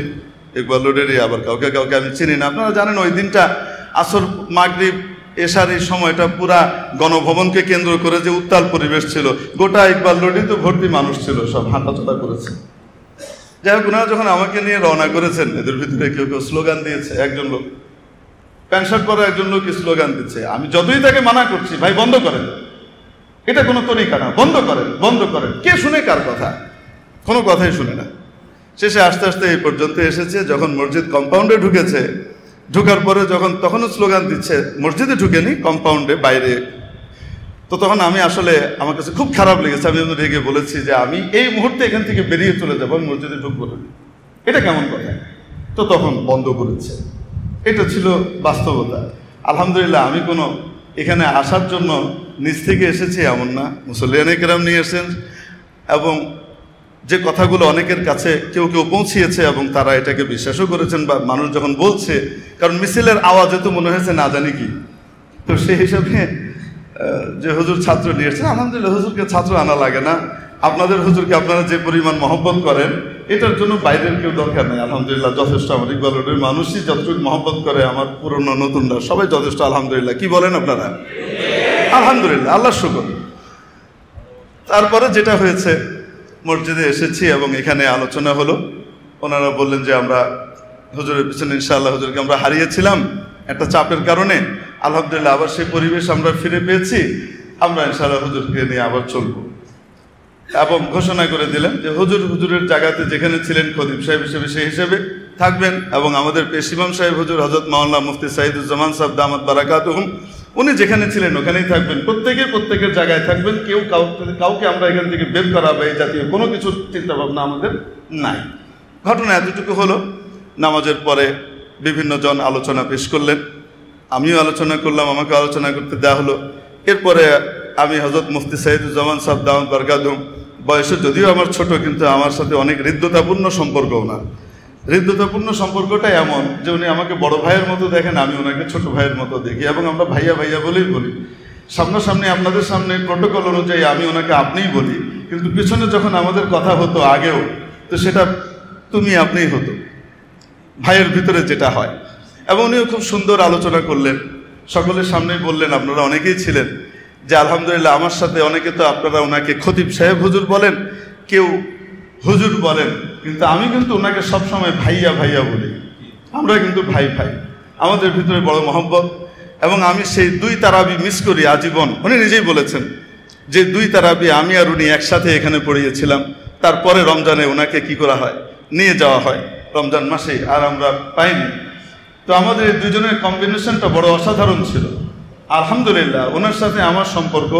ইকবাল রোডেরই, আবার কাউকে কাউকে আমি চিনি না। আপনারা জানেন ওই দিনটা আসর মাগরিব এশার এই সময়টা পুরা গণভবনকে কেন্দ্র করে যে উত্তাল পরিবেশ ছিল, গোটা ইকবাল রোডে তো ভর্তি মানুষ ছিল, সব হাঁটাচলা করেছে। যাই হোক, ওনারা যখন আমাকে নিয়ে রওনা করেছেন, এদের ভিতরে কেউ কেউ স্লোগান দিয়েছে। একজন লোক প্যান্ট শার্ট পরে একজন লোক স্লোগান দিচ্ছে, আমি যতই তাকে মানা করছি, ভাই বন্ধ করেন, এটা কোনো তরিকা না, বন্ধ করেন, বন্ধ করেন। কে শুনে কার কথা? কোনো কথাই শুনে না। শেষে আস্তে আস্তে এই পর্যন্ত এসেছে, যখন মসজিদ কম্পাউন্ডে ঢুকেছে, ঢুকার পরে যখন তখনও স্লোগান দিচ্ছে, মসজিদে ঢুকেনি, কম্পাউন্ডে বাইরে। তো তখন আমি আসলে, আমার কাছে খুব খারাপ লেগেছে, আমি রেগে বলেছি যে আমি এই মুহূর্তে এখান থেকে বেরিয়ে চলে যাবো, আমি মসজিদে ঢুকবো না। এটা কেমন কথা? তো তখন বন্ধ করেছে। এটা ছিল বাস্তবতা। আলহামদুলিল্লাহ, আমি কোনো এখানে আসার জন্য নিজ থেকে এসেছি এমন না, মুসল্লিয়ানে কেরাম নিয়ে এসেছেন, এবং যে কথাগুলো অনেকের কাছে কেউ কেউ পৌঁছিয়েছে এবং তারা এটাকে বিশ্বাসও করেছেন, বা মানুষ যখন বলছে, কারণ মিছিলের আওয়াজে তো মনে হয়েছে না জানি কি। তো সেই হিসাবে যে হুজুর ছাত্র নিয়ে এসেছেন, আলহামদুলিল্লাহ, হুজুরকে ছাত্র আনা লাগে না। আপনাদের হুজুরকে আপনারা যে পরিমাণ মহব্বত করেন, এটার জন্য বাইরের কেউ দরকার নেই। আলহামদুলিল্লাহ যথেষ্ট। আমার ইকবাল রোডের মানুষই যতটুকু মহব্বত করে, আমার পুরনো নতুনরা সবাই যথেষ্ট। আলহামদুলিল্লাহ। কি বলেন আপনারা? আলহামদুলিল্লাহ, আল্লাহর শুকর। তারপরে যেটা হয়েছে, মসজিদে এসেছি এবং এখানে আলোচনা হলো। ওনারা বললেন যে আমরা হুজুরের পিছনে ইনশাআল্লাহ হুজুরকে আমরা হারিয়েছিলাম একটা চাপের কারণে, আলহামদুলিল্লাহ আবার সেই পরিবেশ আমরা ফিরে পেয়েছি, আমরা ইনশাআল্লাহ হুজুরকে নিয়ে আবার চলবো। এবং ঘোষণা করে দিলেন যে হুজুরের জায়গাতে যেখানে ছিলেন খতিব সাহেব হিসেবে সেই হিসেবে থাকবেন, এবং আমাদের পেশ ইমাম সাহেব হুজুর হযরত মাওলানা মুফতি সাইদুজ্জামান সাহেব দামাত বারাকাতুহুম, উনি যেখানে ছিলেন ওখানেই থাকবেন। প্রত্যেকের জায়গায় থাকবেন। কাউকে আমরা এখান থেকে বের করা বা এই জাতীয় কোনো কিছুর চিন্তা ভাবনা আমাদের নাই। ঘটনা এতটুকু হলো। নামাজের পরে বিভিন্ন জন আলোচনা পেশ করলেন, আমিও আলোচনা করলাম, আমাকে আলোচনা করতে দেওয়া হলো। এরপরে আমি হযরত মুফতি সাইদুজ্জামান সাহেব দামাত বারাকাতুহুম, বয়সে যদিও আমার ছোট, কিন্তু আমার সাথে অনেক হৃদ্যতাপূর্ণ সম্পর্ক ওনার। হৃদ্যতাপূর্ণ সম্পর্কটা এমন যে উনি আমাকে বড় ভাইয়ের মতো দেখেন, আমি ওনাকে ছোট ভাইয়ের মতো দেখি, এবং আমরা ভাইয়া ভাইয়া বলেই বলি। সামনাসামনি আপনাদের সামনে প্রোটোকল অনুযায়ী আমি ওনাকে আপনিই বলি, কিন্তু পিছনে যখন আমাদের কথা হতো আগেও, তো সেটা তুমি আপনিই হতো, ভাইয়ের ভিতরে যেটা হয়। এবং উনিও খুব সুন্দর আলোচনা করলেন, সকলের সামনেই বললেন, আপনারা অনেকেই ছিলেন, যে আলহামদুলিল্লাহ আমার সাথে অনেকে তো আপনারা ওনাকে খতিব সাহেব হুজুর বলেন, কেউ হুজুর বলেন, কিন্তু আমি কিন্তু ওনাকে সবসময় ভাইয়া ভাইয়া বলি। আমরা কিন্তু ভাই ভাই, আমাদের ভিতরে বড় মহব্বত। এবং আমি সেই 2 তারাবি মিস করি আজীবন। উনি নিজেই বলেছেন যে 2 তারাবি আমি আর উনি একসাথে এখানে পড়িয়েছিলাম। তারপরে রমজানে ওনাকে কি করা হয়, নিয়ে যাওয়া হয় রমজান মাসে, আর আমরা পাইনি। তো আমাদের এই দুজনের কম্বিনেশনটা বড় অসাধারণ ছিল। আলহামদুলিল্লাহ ওনার সাথে আমার সম্পর্ক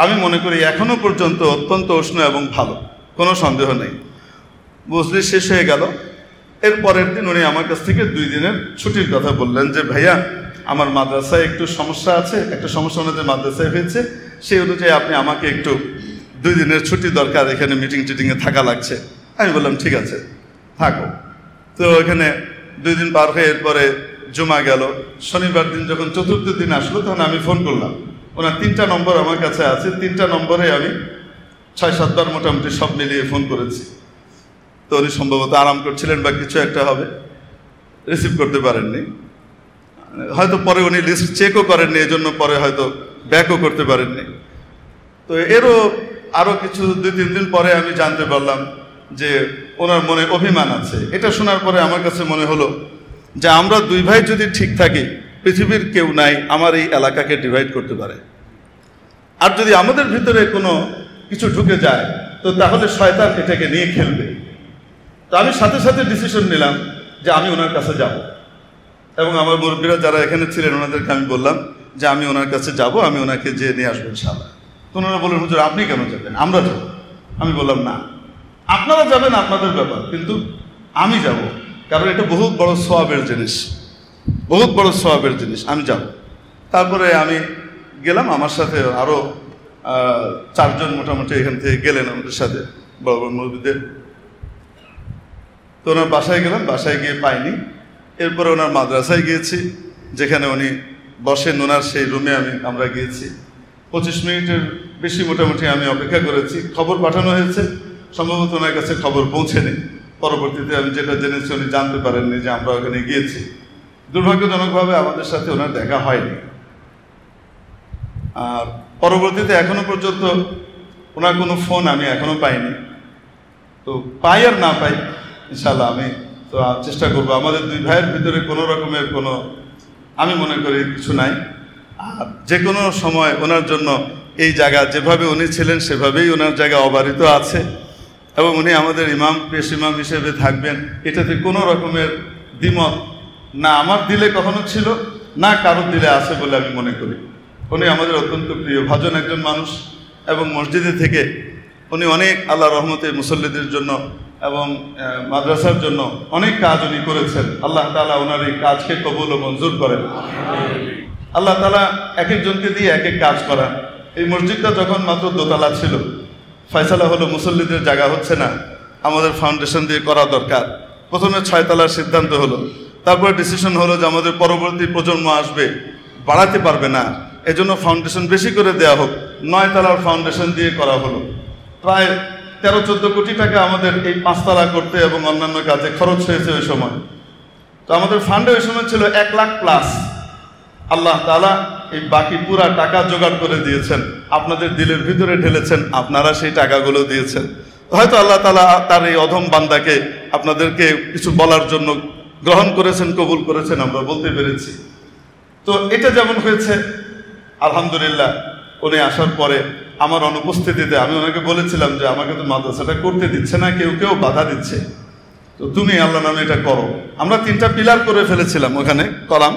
আমি মনে করি এখনো পর্যন্ত অত্যন্ত উষ্ণ এবং ভালো, কোনো সন্দেহ নেই। মজলিস শেষ হয়ে গেল। এর পরের দিন উনি আমার কাছ থেকে 2 দিনের ছুটির কথা বললেন, যে ভাইয়া আমার মাদ্রাসায় একটু সমস্যা আছে, একটা সমস্যা ওনাদের মাদ্রাসায় হয়েছে, সেই অনুযায়ী আপনি আমাকে একটু 2 দিনের ছুটি দরকার, এখানে মিটিংয়ে থাকা লাগছে। আমি বললাম ঠিক আছে থাকো। তো এখানে 2 দিন পার হয়ে এরপরে জুমা গেল। শনিবার দিন যখন 4র্থ দিন আসলো, তখন আমি ফোন করলাম। ওনার 3টা নম্বর আমার কাছে আছে, 3টা নম্বরে আমি 6-7 বার মোটামুটি সব মিলিয়ে ফোন করেছি। তো উনি সম্ভবত আরাম করছিলেন বা কিছু একটা হবে, রিসিভ করতে পারেননি। হয়তো পরে উনি লিস্ট চেকও করেননি, এই জন্য পরে হয়তো ব্যাকও করতে পারেননি। তো আরও কিছু 2-3 দিন পরে আমি জানতে পারলাম যে ওনার মনে অভিমান আছে। এটা শোনার পরে আমার কাছে মনে হলো যে আমরা 2 ভাই যদি ঠিক থাকি, পৃথিবীর কেউ নাই আমার এই এলাকাকে ডিভাইড করতে পারে। আর যদি আমাদের ভিতরে কোনো কিছু ঢুকে যায়, তো তাহলে শয়তান এটাকে নিয়ে খেলবে। তো আমি সাথে সাথে ডিসিশন নিলাম যে আমি ওনার কাছে যাব, এবং আমার মুরব্বীরা যারা এখানে ছিলেন ওনাদেরকে আমি বললাম যে আমি ওনার কাছে যাব, আমি ওনাকে যেয়ে নিয়ে আসবো ইনশাআল্লাহ। তো ওনারা বললেন হুজুর আপনি কেন যাবেন, আমরা যাব। আমি বললাম না, আপনারা যাবেন আপনাদের ব্যাপার, কিন্তু আমি যাব, কারণ এটা বহুত বড় সওয়াবের জিনিস, বহুত বড় সওয়াবের জিনিস, আমি যাব। তারপরে আমি গেলাম, আমার সাথে আরও 4 জন মোটামুটি এখান থেকে গেলেন আমাদের সাথে, বড় বড় মুরব্বীদের। তো ওনার বাসায় গেলাম, বাসায় গিয়ে পাইনি। এরপরে ওনার মাদ্রাসায় গিয়েছি, যেখানে উনি বসেন, ওনার সেই রুমে আমরা গিয়েছি। 25 মিনিটের বেশি মোটামুটি আমি অপেক্ষা করেছি। খবর পাঠানো হয়েছে, সম্ভবত ওনার কাছে খবর পৌঁছেনি। পরবর্তীতে আমি যেটা জেনেছি, উনি জানতে পারেননি যে আমরা ওখানে গিয়েছি। দুর্ভাগ্যজনকভাবে আমাদের সাথে ওনার দেখা হয়নি। আর পরবর্তীতে এখনো পর্যন্ত ওনার কোনো ফোন আমি এখনো পাইনি। তো পাই আর না পাই, ইনশাআল্লাহ আমি তো চেষ্টা করবো। আমাদের দুই ভাইয়ের ভিতরে কোনো রকমের কোনো, আমি মনে করি কিছু নাই। আর যে কোনো সময় ওনার জন্য এই জায়গা যেভাবে উনি ছিলেন সেভাবেই ওনার জায়গা অবারিত আছে, এবং উনি আমাদের ইমাম, পেশ ইমাম হিসেবে থাকবেন, এটাতে কোনো রকমের দ্বিমত না আমার দিলে কখনো ছিল, না কারোর দিলে আছে বলে আমি মনে করি। উনি আমাদের অত্যন্ত প্রিয় ভাজন একজন মানুষ, এবং মসজিদে থেকে উনি অনেক আল্লাহ রহমতে মুসল্লিদের জন্য এবং মাদ্রাসার জন্য অনেক কাজ উনি করেছেন। আল্লাহ তাআলা ওনার এই কাজকে কবুল ও মঞ্জুর করেন। আল্লাহ তাআলা এক একজনকে দিয়ে এক এক কাজ করান। এই মসজিদটা যখন মাত্র দোতলা ছিল, ফয়সালা হলো মুসল্লিদের জায়গা হচ্ছে না, আমাদের ফাউন্ডেশন দিয়ে করা দরকার। প্রথমে 6 তলার সিদ্ধান্ত হলো, তারপরে ডিসিশন হলো যে আমাদের পরবর্তী প্রজন্ম আসবে, বাড়াতে পারবে না, এজন্য ফাউন্ডেশন বেশি করে দেওয়া হোক। 9 তলার ফাউন্ডেশন দিয়ে করা হলো। প্রায় 13-14 কোটি টাকা আমাদের এই 5 তলা করতে এবং অন্যান্য কাজে খরচ হয়েছে ওই সময়। তো আমাদের ফান্ডে ওই সময় ছিল 1 লাখ প্লাস। আল্লাহ তাআলা এই বাকি পুরা টাকা জোগাড় করে দিয়েছেন, আপনাদের দিলের ভিতরে ঢেলেছেন, আপনারা সেই টাকাগুলো দিয়েছেন। হয়তো আল্লাহ তাআলা তার এই অধম বান্দাকে আপনাদেরকে কিছু বলার জন্য গ্রহণ করেছেন, কবুল করেছেন, আমরা বলতে পেরেছি। তো এটা যেমন হয়েছে আলহামদুলিল্লাহ। উনি আসার পরে আমার অনুপস্থিতিতে আমি ওনাকে বলেছিলাম যে আমাকে তো মাদ্রাসাটা করতে দিচ্ছে না, কেউ কেউ বাধা দিচ্ছে, তো তুমি আল্লাহ নামে এটা করো। আমরা 3টা পিলার করে ফেলেছিলাম ওখানে কলাম,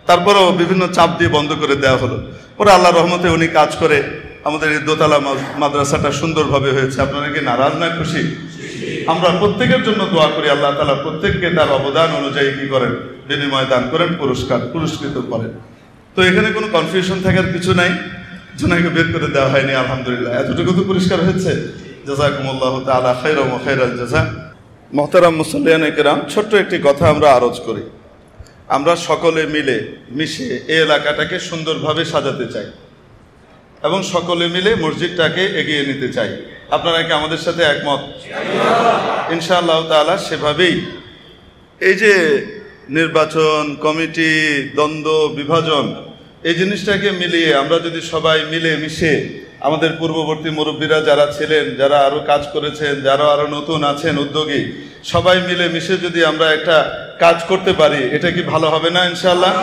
তারপরেও বিভিন্ন চাপ দিয়ে বন্ধ করে দেওয়া হলো। পরে আল্লাহর রহমতে উনি কাজ করে আমাদের এই দোতলা মাদ্রাসাটা সুন্দরভাবে হয়েছে। আপনারা কি নারাজ না খুশি? আমরা প্রত্যেকের জন্য দোয়া করি, আল্লাহ তাআলা প্রত্যেককে তার অবদান অনুযায়ী কি করেন, বিনিময় দান করেন, পুরস্কৃত করেন। তো এখানে কোনো কনফিউশন থাকার কিছু নাই, জুনাইকে বের করে দেওয়া হয়নি, আলহামদুলিল্লাহ। এতটুকু তো পরিষ্কার হয়েছে। জাযাকুমুল্লাহু তাআলা খায়রাম ওয়া খায়রাল জাযা। মুহতারাম মুসল্লিয়ানে কেরাম, ছোট্ট একটি কথা আমরা আরজ করি। আমরা সকলে মিলে মিশে এই এলাকাটাকে সুন্দরভাবে সাজাতে চাই এবং সকলে মিলে মসজিদটাকে এগিয়ে নিতে চাই। আপনারা কি আমাদের সাথে একমত? ইনশাআল্লাহ তাআলা সেভাবেই এই যে নির্বাচন কমিটি, দ্বন্দ্ব, বিভাজন, এই জিনিসটাকে মিলিয়ে আমরা যদি সবাই মিলে মিশে আমাদের পূর্ববর্তী মুরব্বীরা যারা ছিলেন, যারা আরো কাজ করেছেন, যারা আরো নতুন আছেন উদ্যোগী, সবাই মিলে মিশে যদি আমরা একটা কাজ করতে পারি, এটা কি ভালো হবে না? ইনশাআল্লাহ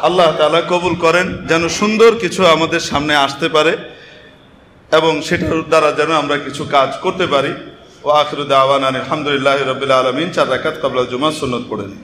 আল্লাহ তাআলা কবুল করেন, যেন সুন্দর কিছু আমাদের সামনে আসতে পারে এবং সেটার দ্বারা যেন আমরা কিছু কাজ করতে পারি। ওয়া আখিরু দাওয়ানা আলহামদুলিল্লাহি রাব্বিল আলামিন। 4 রাকাত ক্বাবলা জুমা সুন্নাত পড়ে নিন।